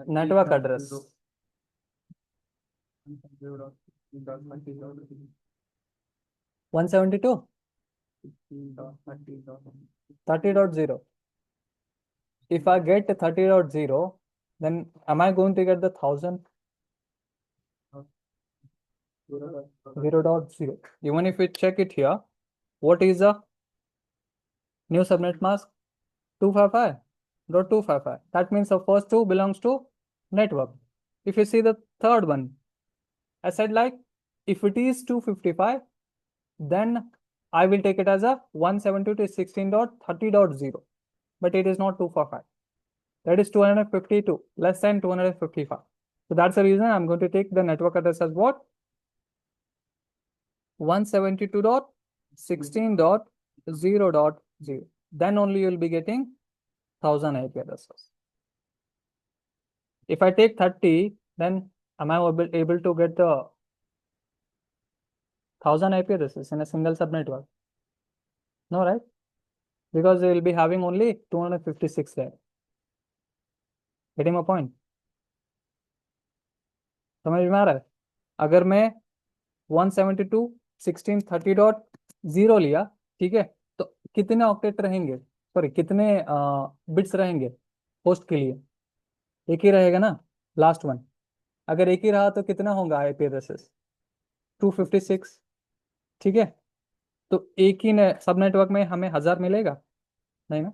Network address. 172. 30.0. If I get 30.0, then am I going to get the 1000? 0.0. Even if we check it here, what is the new subnet mask? 255. 172.255. That means the first two belongs to network. If you see the third one, I said like if it is 255, then I will take it as a 172.16.30.0, but it is not 245. That is 252, less than 255. So that's the reason I'm going to take the network address as what? 172.16.0.0. Then only you'll be getting 1000 IP addresses. If I take 30, then am I able to get the 1000 IP addresses in a single subnetwork? No, right? Because they will be having only 256 there. Getting my point? समझ में आ रहा है? अगर मैं 172.16.30.0 लिया, ठीक है, तो कितने ऑक्टेट रहेंगे, सॉरी कितने बिट्स रहेंगे होस्ट के लिए? एक ही रहेगा ना, लास्ट वन. अगर एक ही रहा तो कितना होगा आईपी एड्रेसेस? 256. ठीक है, तो एक ही सब नेटवर्क में हमें 1000 मिलेगा नहीं ना?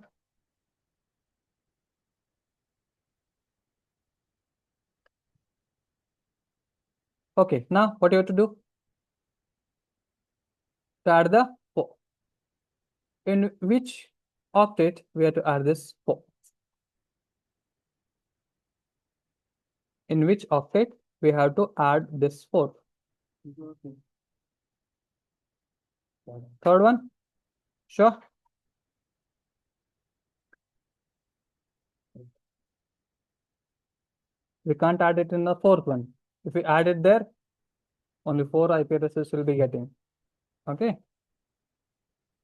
Okay, now what you have to do? To add the 4. In which octet we have to add this 4? In which octet we have to add this 4? Third one? Sure. We can't add it in the fourth one. If we add it there, only 4 IP addresses will be getting. Okay.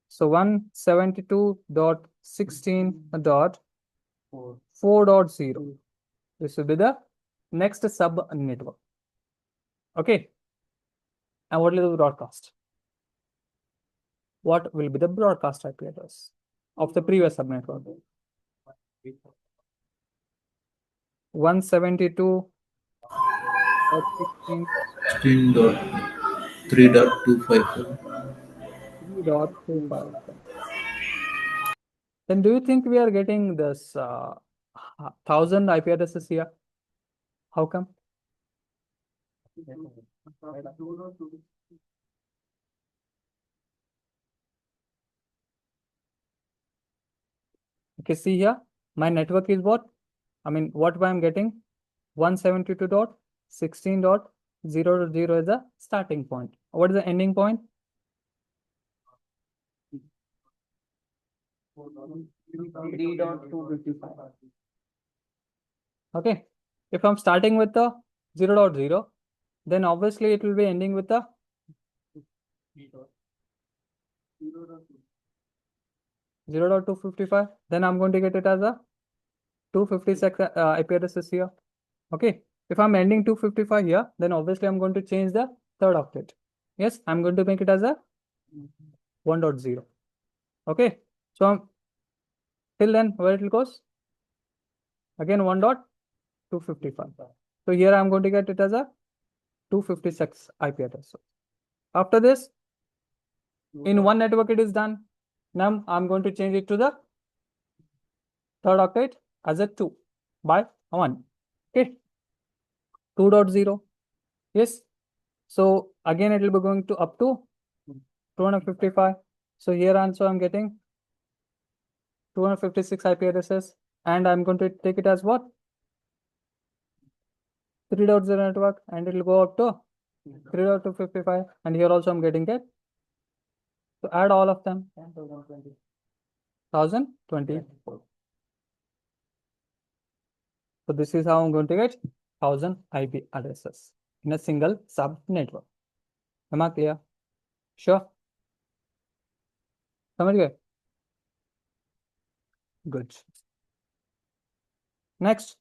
So 172.16.4.0. This will be the next sub network. Okay. And what will be the broadcast? What will be the broadcast IP address of the previous subnetwork? 172.16.3.255. Then do you think we are getting this 1000 IP addresses here? How come? Okay, see here, my network is what? I mean, what I'm getting? 172.16.0.0 is the starting point. What is the ending point? 3.255. Okay, if I'm starting with the 0.0, then obviously it will be ending with the 0.255. Then I'm going to get it as a 256 IP addresses here. Okay, if I'm ending 255 here, then obviously I'm going to change the third octet. Yes, I'm going to make it as a 1.0. Okay, so till then where it will goes? Again 1.255. So here I'm going to get it as a 256 IP address. After this, in one network it is done. Now I'm going to change it to the third octet as a 2 by 1. Okay, 2.0. Yes, so again it will be going to up to 255. So here also I'm getting 256 IP addresses, and I'm going to take it as what? 3.0 network, and it will go up to 3.255, and here also I'm getting it. So add all of them. 1024. So this is how I'm going to get 1000 IP addresses in a single sub network. Am I clear? Sure. समझ गए? Good. Next.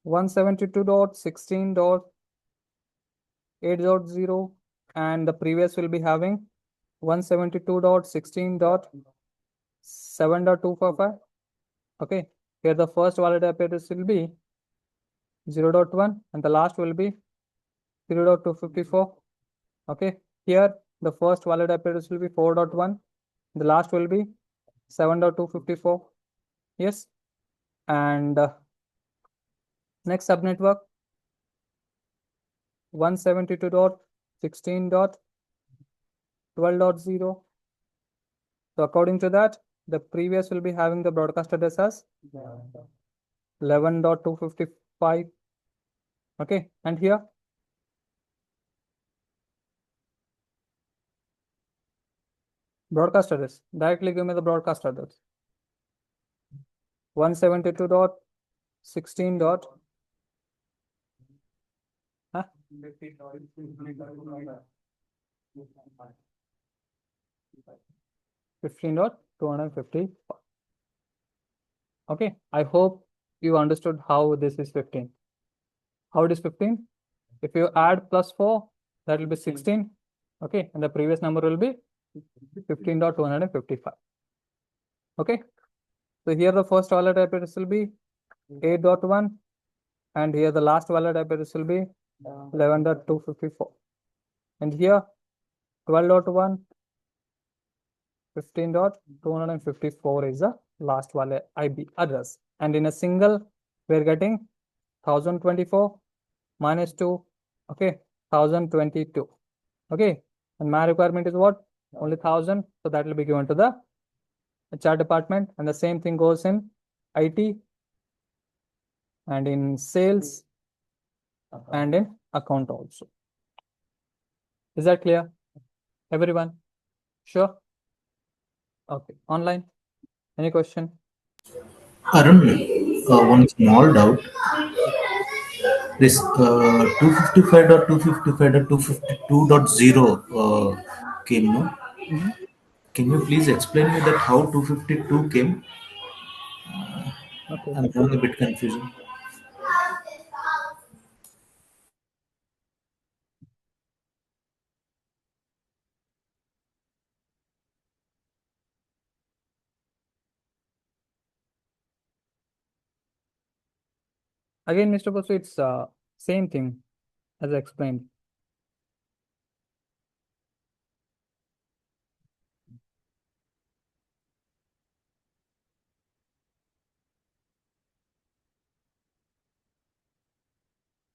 One 172.16.8.0, and the previous will be having 172.16.7.245. Okay, Here the first valid IP address will be 0.1 and the last will be 0.254. Okay, here the first valid IP address will be 4.1, the last will be 7.254. Yes, and next subnetwork 172.16.12.0. So according to that, the previous will be having the broadcast address as 11.255. Okay, and here broadcast address. Directly give me the broadcast address. 172.16. Huh? 15.250. Okay, I hope you understood how this is 15. How it is 15? If you add plus 4, that will be 16. Okay, and the previous number will be 15.255. Okay, so here the first valid IP address will be 8.1, and here the last valid IP address will be 11.254. And here 12.1, 15.254 is the last valid IP address. And in a single, we're getting 1024 minus 2, okay, 1022. Okay, and my requirement is what? Only 1000. So that will be given to the HR department, and the same thing goes in IT and in sales and in account also. Is that clear, everyone? Sure. Okay, online, any question? Arun, one small doubt. This 255.255.252.0 came, no? Can you please explain me that how 252 came? Okay. I'm having a bit confusion. Again, Mr. Basu, it's same thing as I explained.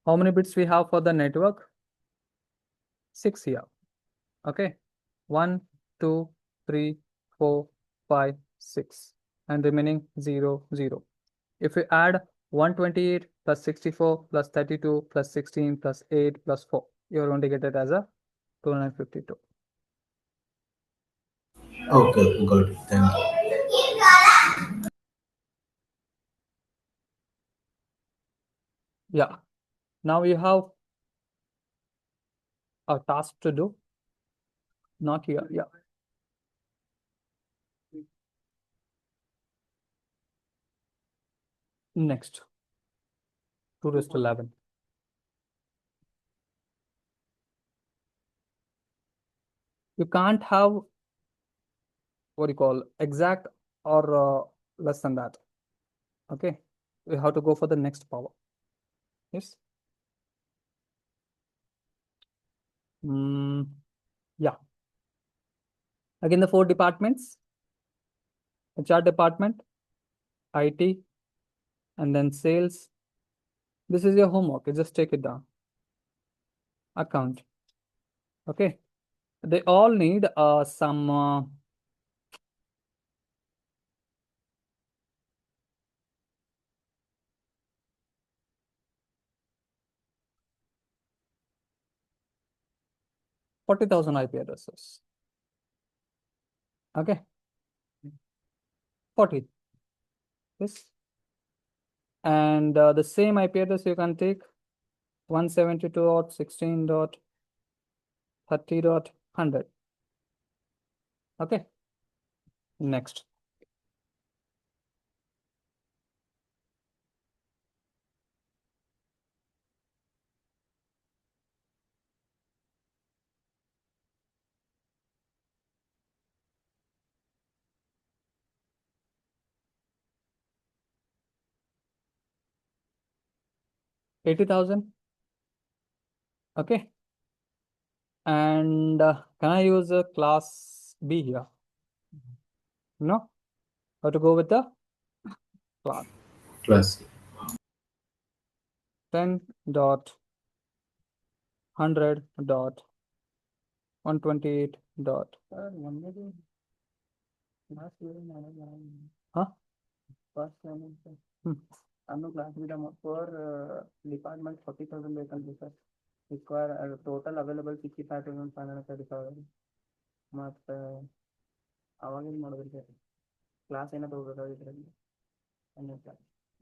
How many bits we have for the network? 6 here. Okay. 1, 2, 3, 4, 5, 6. And remaining 0, 0. If we add 128 plus 64 plus 32 plus 16 plus 8 plus 4, you're going to get it as a 252. Okay, got it. Thank you. Yeah. Now you have a task to do. Not here. Yeah. Next. 2 raised to 11. You can't have what you call exact or less than that. Okay. We have to go for the next power. Yes. Yeah. Again, the 4 departments: HR department, IT, and then sales. This is your homework. You just take it down. Account. Okay. They all need some 40,000 IP addresses. Okay. 40. Yes. And the same IP address you can take 172.16.30.100. Okay. Next. 80,000. Okay. And can I use a class B here? No. How to go with the class? Class. 10.100.128. Huh? Class for department 40,000 vacancies require total available 65,535. ಮತ್ತೆ ಅವಾಗೇನು ಮಾಡೋದ್ರಿ class ಏನೋ ತಗೋಬೇಕಾದ್ರೆ ಇದರಲ್ಲಿ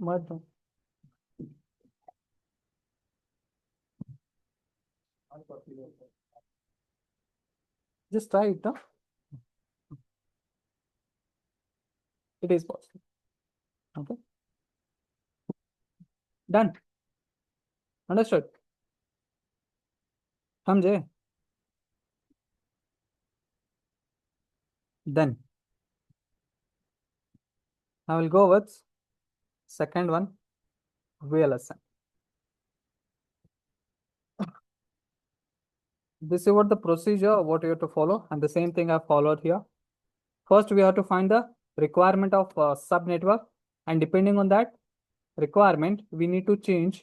ಮತ್ತು just try it. It is possible. Okay. Done. Understood. समझे? Then I will go with second one, VLSM. This is what the procedure, what you have to follow, and the same thing I followed here. First, we have to find the requirement of subnetwork, and depending on that requirement, we need to change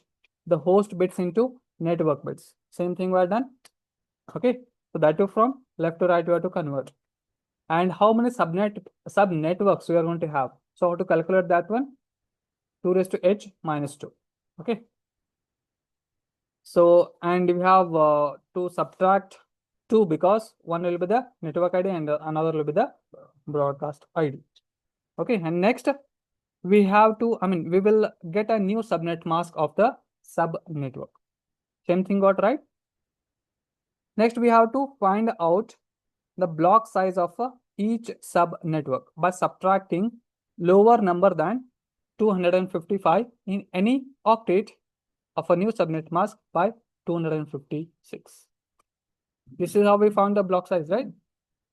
the host bits into network bits. Same thing we are done. Okay, so that too from left to right we have to convert. And how many sub networks we are going to have? So how to calculate that one? 2 raised to h minus 2. Okay. So, and we have to subtract 2 because one will be the network ID and another will be the broadcast ID. Okay, and next we have to, we will get a new subnet mask of the sub network. Same thing got right. Next, we have to find out the block size of each sub network by subtracting lower number than 255 in any octet of a new subnet mask by 256. This is how we found the block size, right?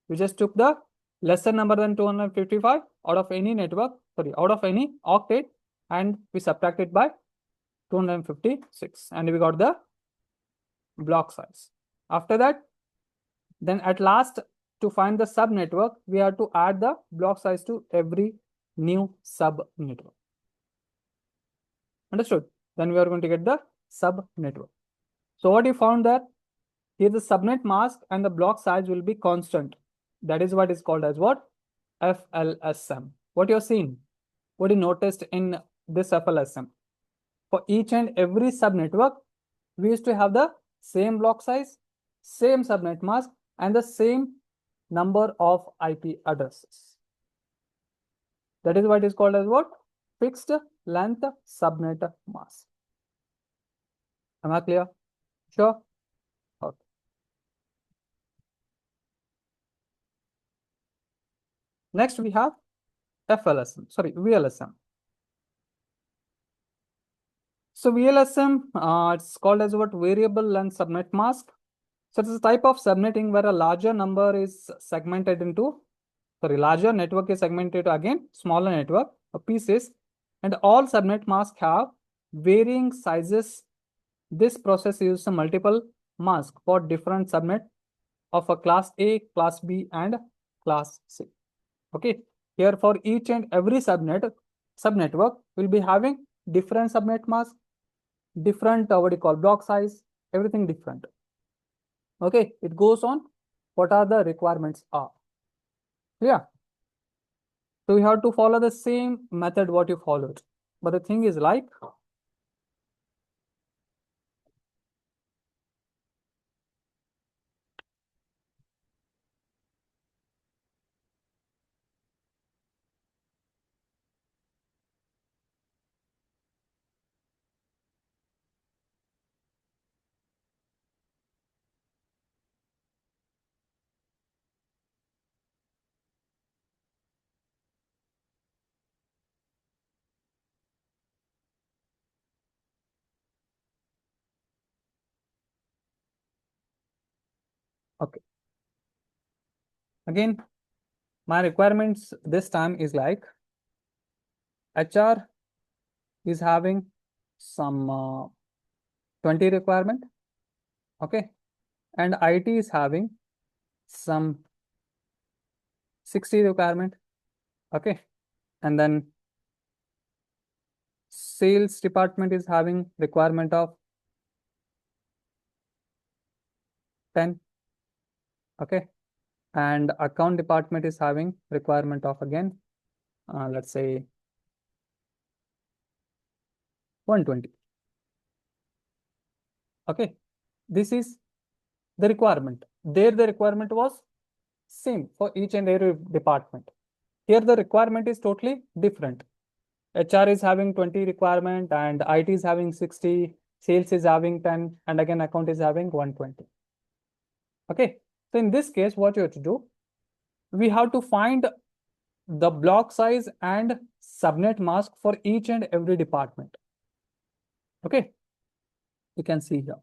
We just took the lesser number than 255 out of any network, out of any octet, and we subtracted by 256, and we got the block size. After that, then at last, to find the sub network, we have to add the block size to every new sub network. Understood? Then we are going to get the sub network. So what you found that here the subnet mask and the block size will be constant. That is what is called as what? FLSM. What you're seeing, what you noticed in this FLSM. For each and every sub network, we used to have the same block size, same subnet mask, and the same number of IP addresses. That is what is called as what? Fixed length subnet mask. Am I clear? Sure? Okay. Next we have VLSM. So VLSM, it's called as what? Variable length subnet mask. So it's a type of subnetting where a larger number is segmented into, larger network is segmented to again smaller network pieces, and all subnet masks have varying sizes. This process uses multiple masks for different subnet of a class A, class B, and class C. Okay, here for each and every subnetwork will be having different subnet mask, different block size, everything different. Okay, it goes on what are the requirements are. Clear? So we have to follow the same method what you followed. But the thing is like, okay. Again, my requirements this time is like HR is having some 20 requirement. Okay, and IT is having some 60 requirement. Okay, and then sales department is having requirement of 10. Okay, and account department is having requirement of again let's say 120. Okay, this is the requirement. There the requirement was same for each and every department. Here the requirement is totally different. HR is having 20 requirement and IT is having 60, sales is having 10, and again account is having 120. Okay, so in this case, what you have to do, we have to find the block size and subnet mask for each and every department. Okay, you can see here.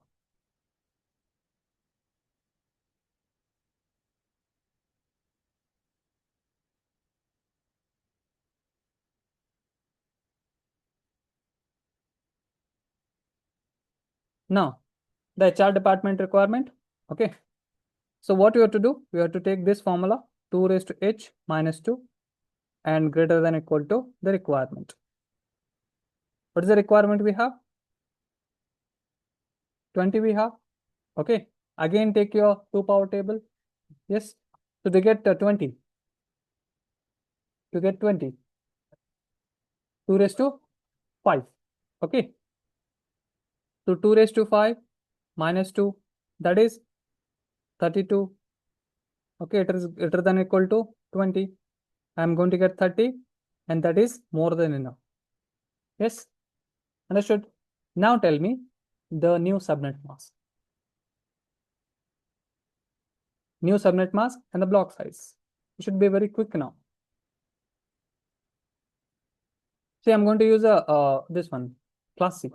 Now, the HR department requirement. Okay, so what you have to do, we have to take this formula 2 raised to h minus 2 and greater than or equal to the requirement. What is the requirement we have? 20 we have. Okay, again take your 2 power table. Yes, so to get 20, 2 raised to 5. Okay, so 2 raised to 5 minus 2, that is 32. Okay, it is greater than or equal to 20. I am going to get 30, and that is more than enough. Yes, understood. Now tell me the new subnet mask. New subnet mask and the block size. You should be very quick now. See, I'm going to use this one, class C,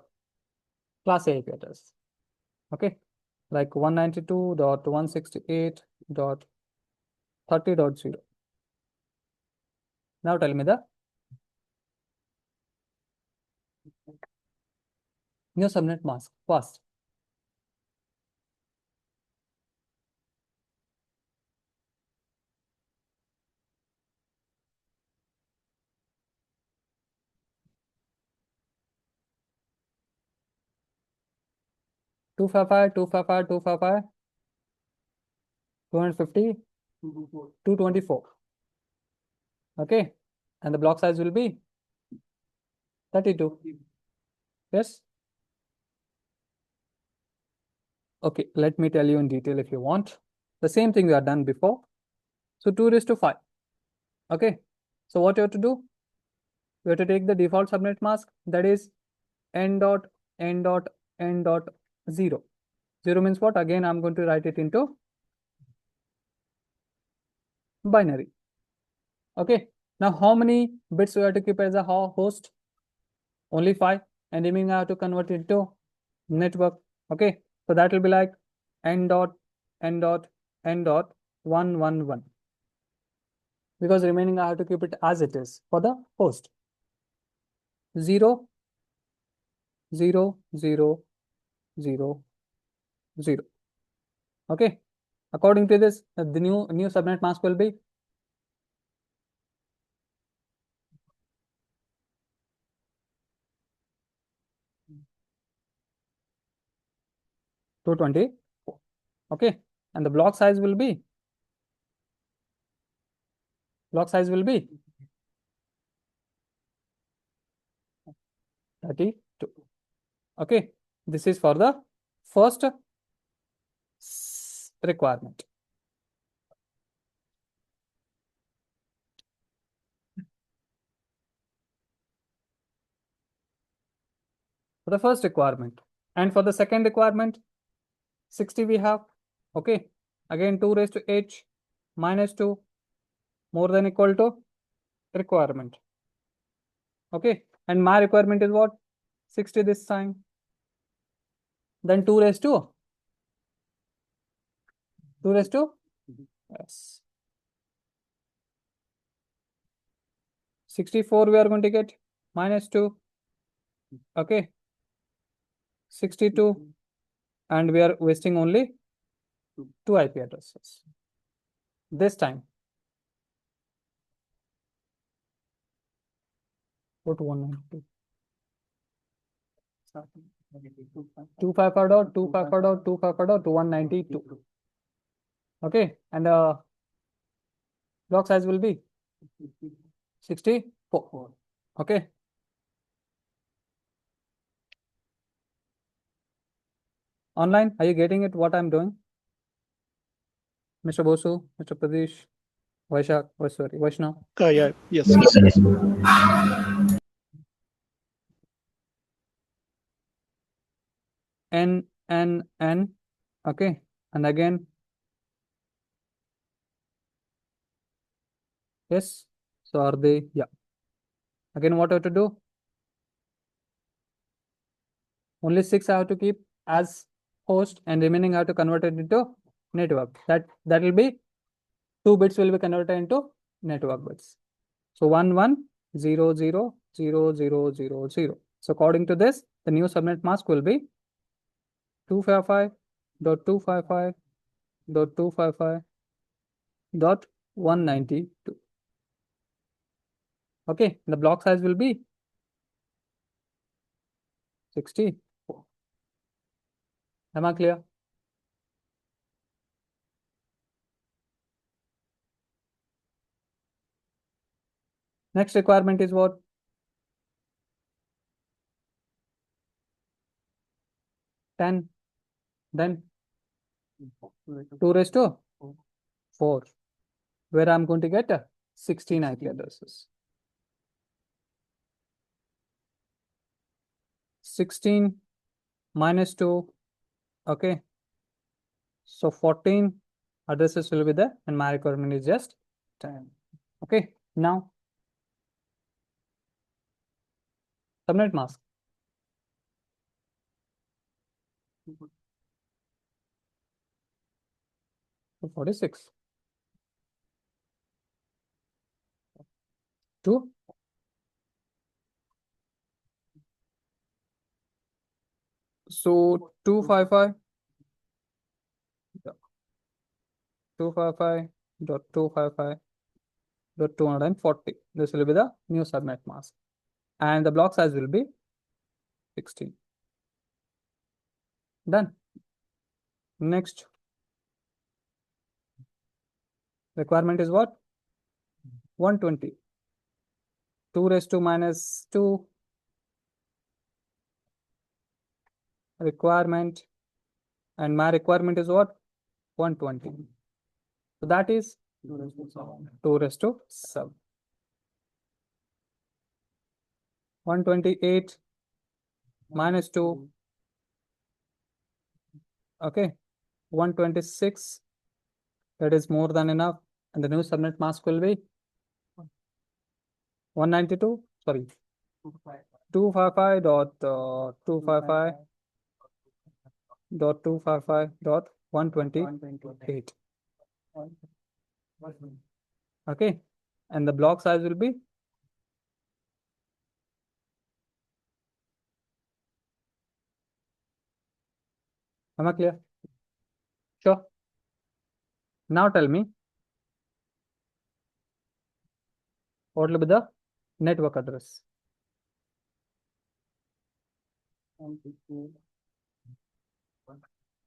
class A IP address. Okay, like 192.168.30.0. Now tell me the new subnet mask fast. Two five five 250 224. Okay, and the block size will be 32. Yes. Okay, let me tell you in detail if you want. The same thing we have done before. So 2 raised to 5. Okay, so what you have to do? You have to take the default subnet mask, that is n dot n dot n dot 0. 0 means what? Again, I'm going to write it into binary. Okay, now how many bits we have to keep as a host? Only 5, and remaining I have to convert it to network. Okay, so that will be like n dot n dot n dot 111, because remaining I have to keep it as it is for the host. 0 0 0 0 0. Okay, according to this, the new subnet mask will be 220. Okay, and the block size will be 32. Okay, this is for the first requirement. For the first requirement, and for the second requirement, 60 we have. Okay, again 2 raised to h minus 2 more than equal to requirement. Okay, and my requirement is what? 60 this time. Then 2 raised to yes, 64 we are going to get minus 2. Okay, 62 and we are wasting only 2 IP addresses. This time, go to 192. 255.255.255.2 okay, and block size will be 64. Okay. Online, are you getting it what I'm doing? Mr. Bosu, Mr. Pradesh, Vaishak, sorry, Vaishnav. Yeah, yes. N. Okay, and again, yes. So are they? Yeah. Again, what I have to do? Only 6 I have to keep as host, and remaining I have to convert it into network. That will be 2 bits will be converted into network bits. So 11000000. So according to this, the new subnet mask will be 255.255.255.192. Okay, the block size will be 64. Am I clear? Next requirement is what? 10. Then 2 raised to 4, where I'm going to get 16 IP addresses. 16 minus 2, okay. So 14 addresses will be there, and my requirement is just 10. Okay, now subnet mask. 46. 2. So 255. 255.255.240. This will be the new subnet mask, and the block size will be 16. Done. Next requirement is what? 120. 2 raised to minus 2 requirement, and my requirement is what? 120. So that is 2 raised to 7. 128 minus 2. Okay, 126. That is more than enough, and the new subnet mask will be 192. Sorry, 255.255.255.128. Okay, and the block size will be am I clear? Sure. Now tell me what will be the network address.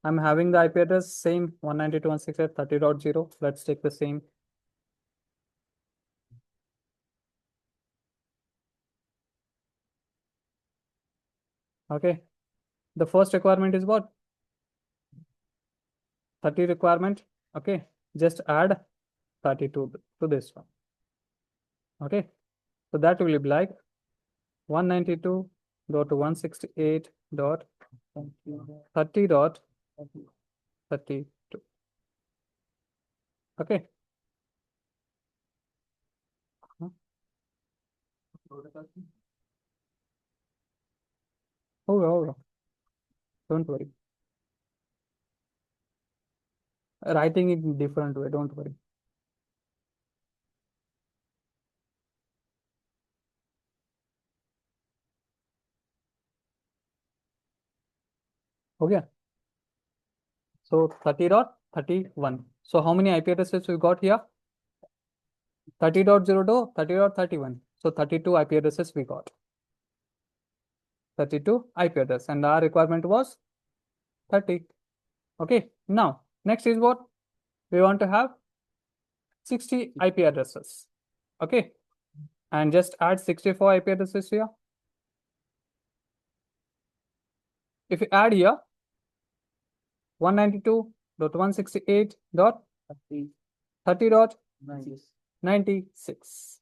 I'm having the IP address same 192.168.30.0. Let's take the same. Okay, the first requirement is what? 30 requirement. Okay, just add 32 to this one. Okay, so that will be like 192.168.30.32. Okay. Oh, don't worry. Writing it in different way, don't worry. हो गया So 30.31. So how many IP addresses we got here? 30.02, 30.31. So 32 IP addresses we got. 32 IP address, and our requirement was 30. Okay, now next is what? We want to have 60 IP addresses. Okay, and just add 64 IP addresses here. If you add here 192.168.30.96.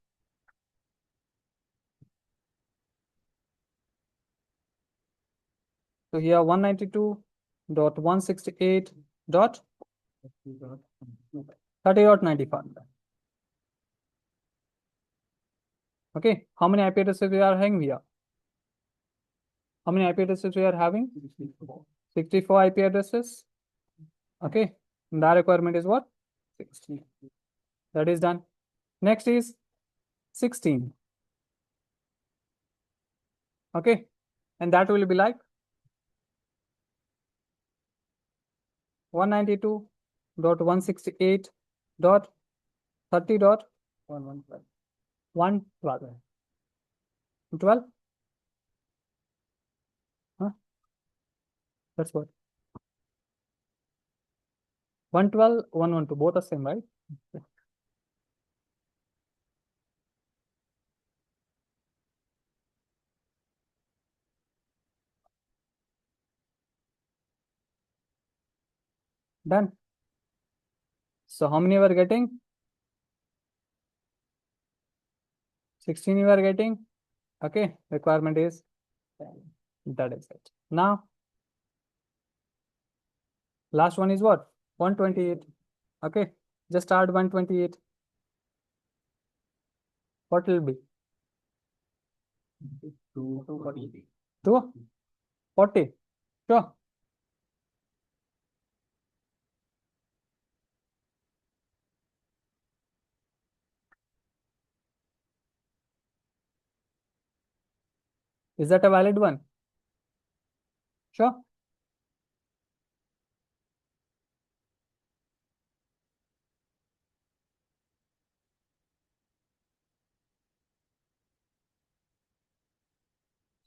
So here 192.168.30.95. Okay, how many IP addresses we are having here? How many IP addresses we are having? 64 IP addresses. Okay, and the requirement is what? 60. That is done. Next is 16. Okay, and that will be like 192.168.30.112. Huh? That's what. 112, 112, both are same, right? Done. So how many you are getting? 16 you are getting. Okay, requirement is 10. That is it. Now, last one is what? 128. Okay, just add 128. What will be? 240. Sure. Is that a valid one? Sure.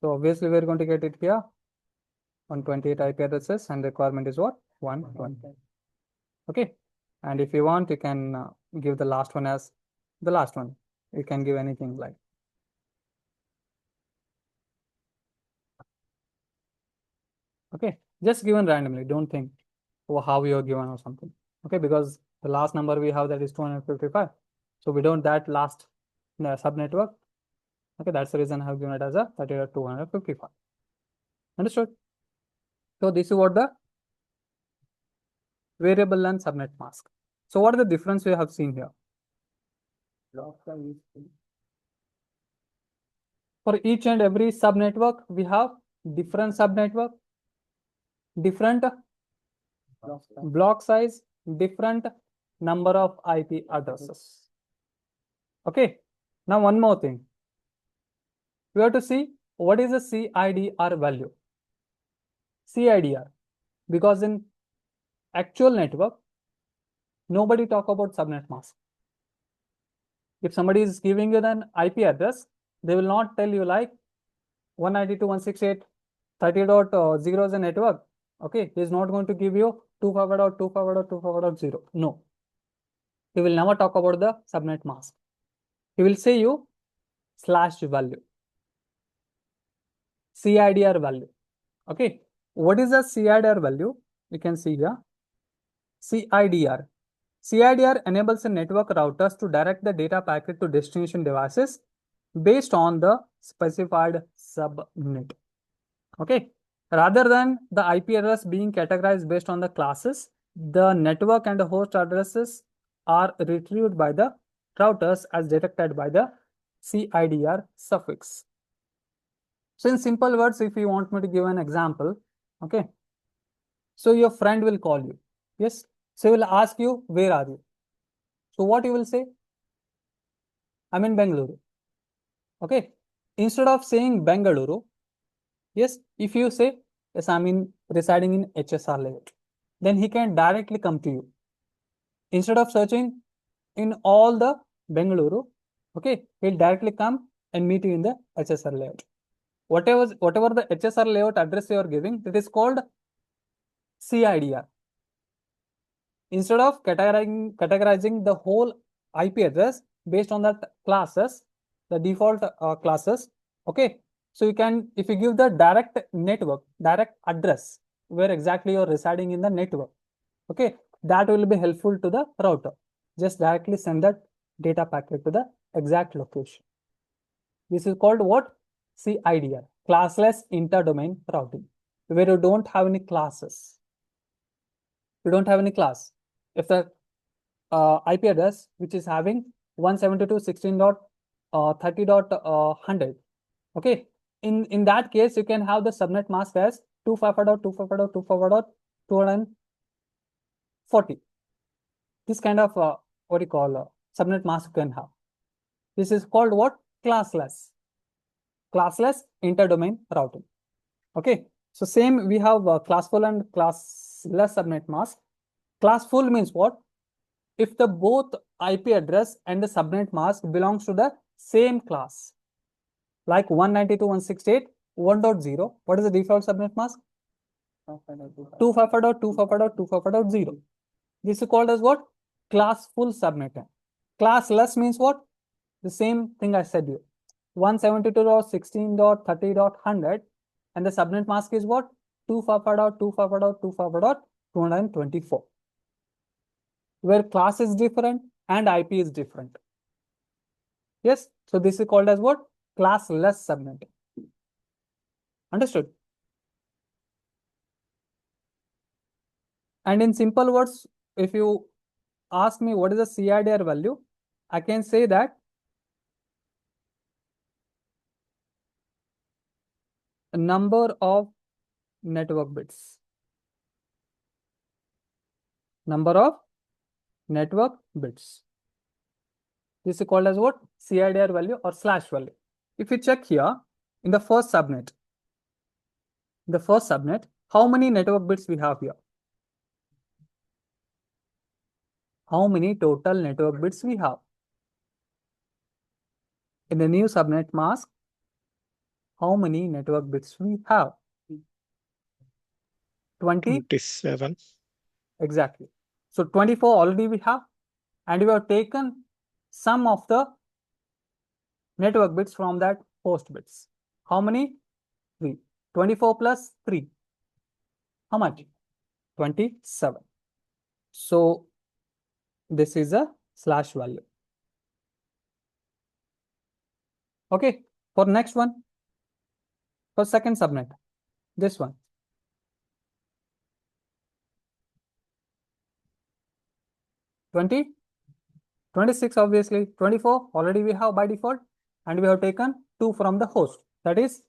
So obviously we're going to get it here. 128 IP addresses, and requirement is what? 120. Okay. And if you want, you can give the last one as the last one. You can give anything like. Okay, just given randomly. Don't think how you're given or something. Okay, because the last number we have, that is 255. So we don't that last subnetwork. Okay, that's the reason I have given it as a 30.255. Understood? So this is what the variable length subnet mask. So what are the difference we have seen here? For each and every subnetwork, we have different subnetwork, different block size, different number of IP addresses. Okay, now one more thing. We have to see what is the CIDR value. CIDR, because in actual network, nobody talk about subnet mask. If somebody is giving you an IP address, they will not tell you like 192.168.30.0 is a network. Okay, he is not going to give you 255.255.255.0. No, he will never talk about the subnet mask. He will say you slash value, CIDR value. Okay, what is the CIDR value? You can see here. CIDR. CIDR enables a network routers to direct the data packet to destination devices based on the specified subnet. Okay, rather than the IP address being categorized based on the classes, the network and the host addresses are retrieved by the routers as detected by the CIDR suffix. So in simple words, if you want me to give an example, okay, so your friend will call you. Yes, so he will ask you, where are you? So what you will say? I'm in Bengaluru. Okay, instead of saying Bengaluru, yes, if you say, yes, I'm residing in HSR layout. then he can directly come to you. Instead of searching in all the Bengaluru, okay, he'll directly come and meet you in the HSR layout. Whatever the HSR layout address you are giving, it is called CIDR. Instead of categorizing the whole IP address based on that classes, the default classes, okay. So you can, if you give the direct network, direct address, where exactly you're residing in the network, okay, that will be helpful to the router. Just directly send that data packet to the exact location. This is called what? CIDR, classless interdomain routing, where you don't have any classes. You don't have any class. If the IP address which is having 172.16.30.100, okay, in that case you can have the subnet mask as 255.255.255.240. This kind of what do you call subnet mask you can have. This is called what? Classless interdomain routing. Okay, so same we have classful and classless subnet mask. Classful means what? If the both IP address and the subnet mask belongs to the same class, like 192.168.1.0, what is the default subnet mask? 255.255.255.0. This is called as what? Classful subnet. Classless means what? The same thing I said you. 172.16.30.100, and the subnet mask is what? 255.255.255.224, where class is different and IP is different. Yes, so this is called as what? Classless subnet. Understood? And in simple words, if you ask me what is the CIDR value, I can say that a number of network bits. Number of network bits. This is called as what? CIDR value or slash value. If you check here in the first subnet, how many network bits we have here? How many total network bits we have? In the new subnet mask, how many network bits we have? 27. Exactly. So 24 already we have, and we have taken some of the network bits from that host bits. How many? 3. 24 plus 3. How much? 27. So this is a slash value. Okay, for next one, for second subnet, this one. 26 obviously, 24 already we have by default, and we have taken 2 from the host, that is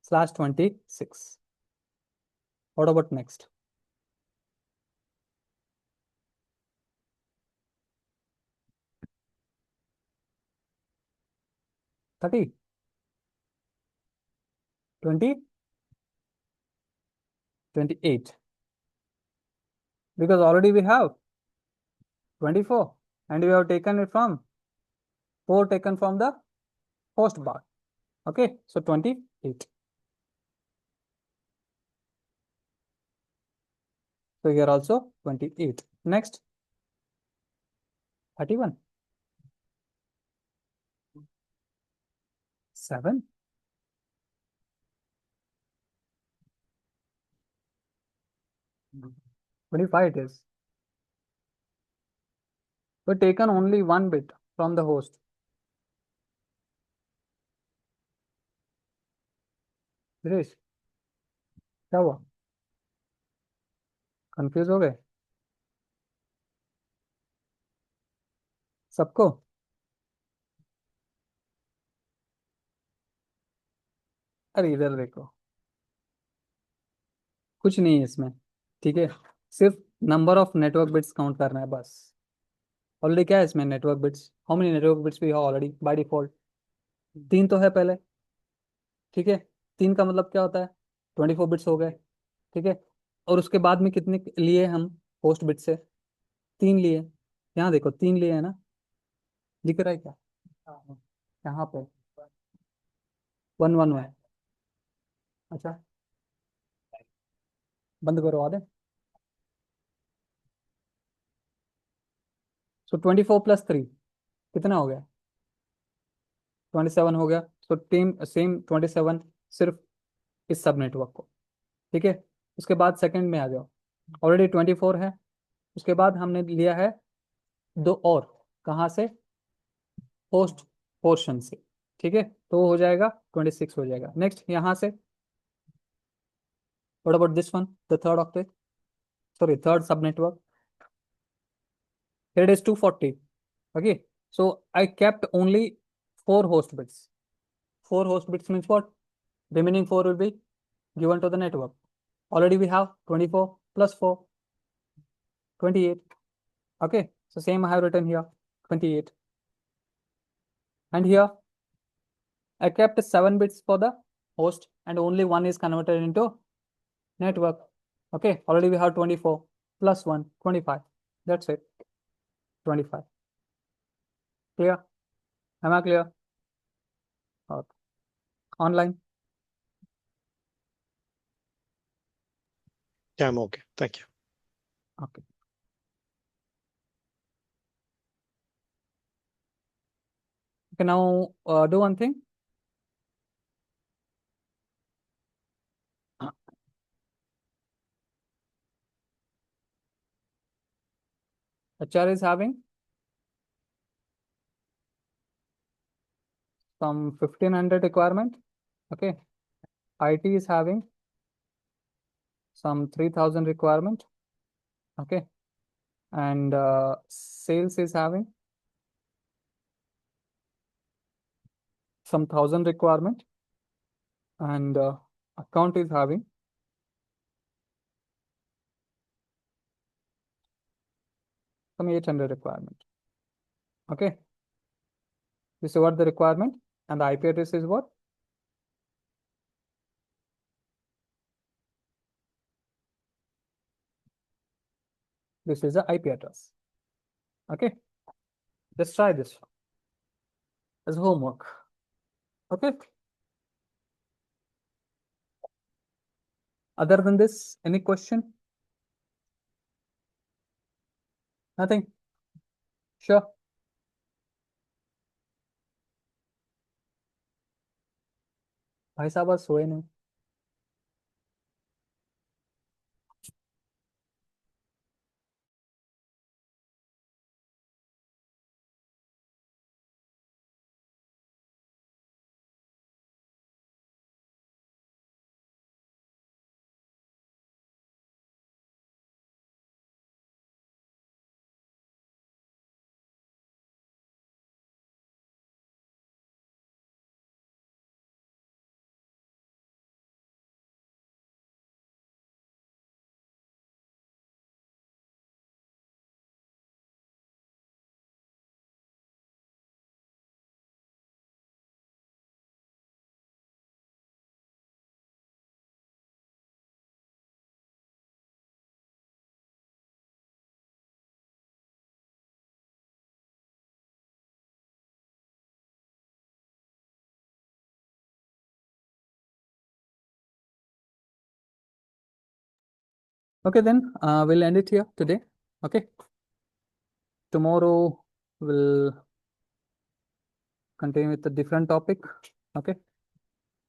slash 26. What about next? $30, 20, 28, because already we have 24 and we have taken it from 4 taken from the host bar. Okay, so 28. So here also 28. Next, 31. 7. 25 it is. We taken only 1 bit from the host. Dinesh, क्या हुआ? Confuse हो गए सबको? अरे इधर देखो, कुछ नहीं है इसमें, ठीक है, सिर्फ number of network bits count करना है बस. ऑलरेडी क्या है इसमें network bits? How many network bits we have already by default? 3 तो है पहले, ठीक है. 3 का मतलब क्या होता है? 24 बिट्स हो गए, ठीक है. और उसके बाद में कितने लिए हम होस्ट बिट से? 3 लिए। यहाँ देखो 3 लिए है ना, दिख रहा है क्या? यहाँ पे 1 1 1। अच्छा, बंद करो आधे। सो 24 + 3 कितना हो गया? 27 हो गया। सो टीम सेम 27 सिर्फ इस सब नेटवर्क को। ठीक है, उसके बाद सेकंड में आ जाओ। ऑलरेडी 24 है। उसके बाद हमने लिया है 2 और, कहाँ से? होस्ट पोर्शन से। ठीक है, तो वो हो जाएगा 26 हो जाएगा। नेक्स्ट यहाँ से what about this one, the third octet, sorry third सब network, here it is 240. Okay, so I kept only 4 host bits. 4 host bits means what? Remaining 4 will be given to the network. Already we have 24 plus 4, 28. Okay, so same I have written here, 28. And here I kept 7 bits for the host and only 1 is converted into network. Okay, already we have 24 plus 1, 25. That's it, 25. Clear? Am I clear? Okay. Online? Yeah, I'm okay. Thank you. Okay. Okay, now do one thing. HR is having some 1500 requirement. Okay, IT is having some 3000 requirement. Okay, and sales is having some 1000 requirement, and account is having some 800 requirement. Okay, this is what the requirement, and the IP address is what? This is the IP address. Okay, let's try this as homework. Okay, other than this, any question? Nothing? Sure. भाई साहब आज सोए नहीं। Okay, then we'll end it here today. Okay. Tomorrow we'll continue with a different topic. Okay.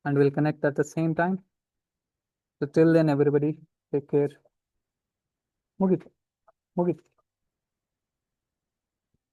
And we'll connect at the same time. So till then, everybody, take care. Mugit. Mugit.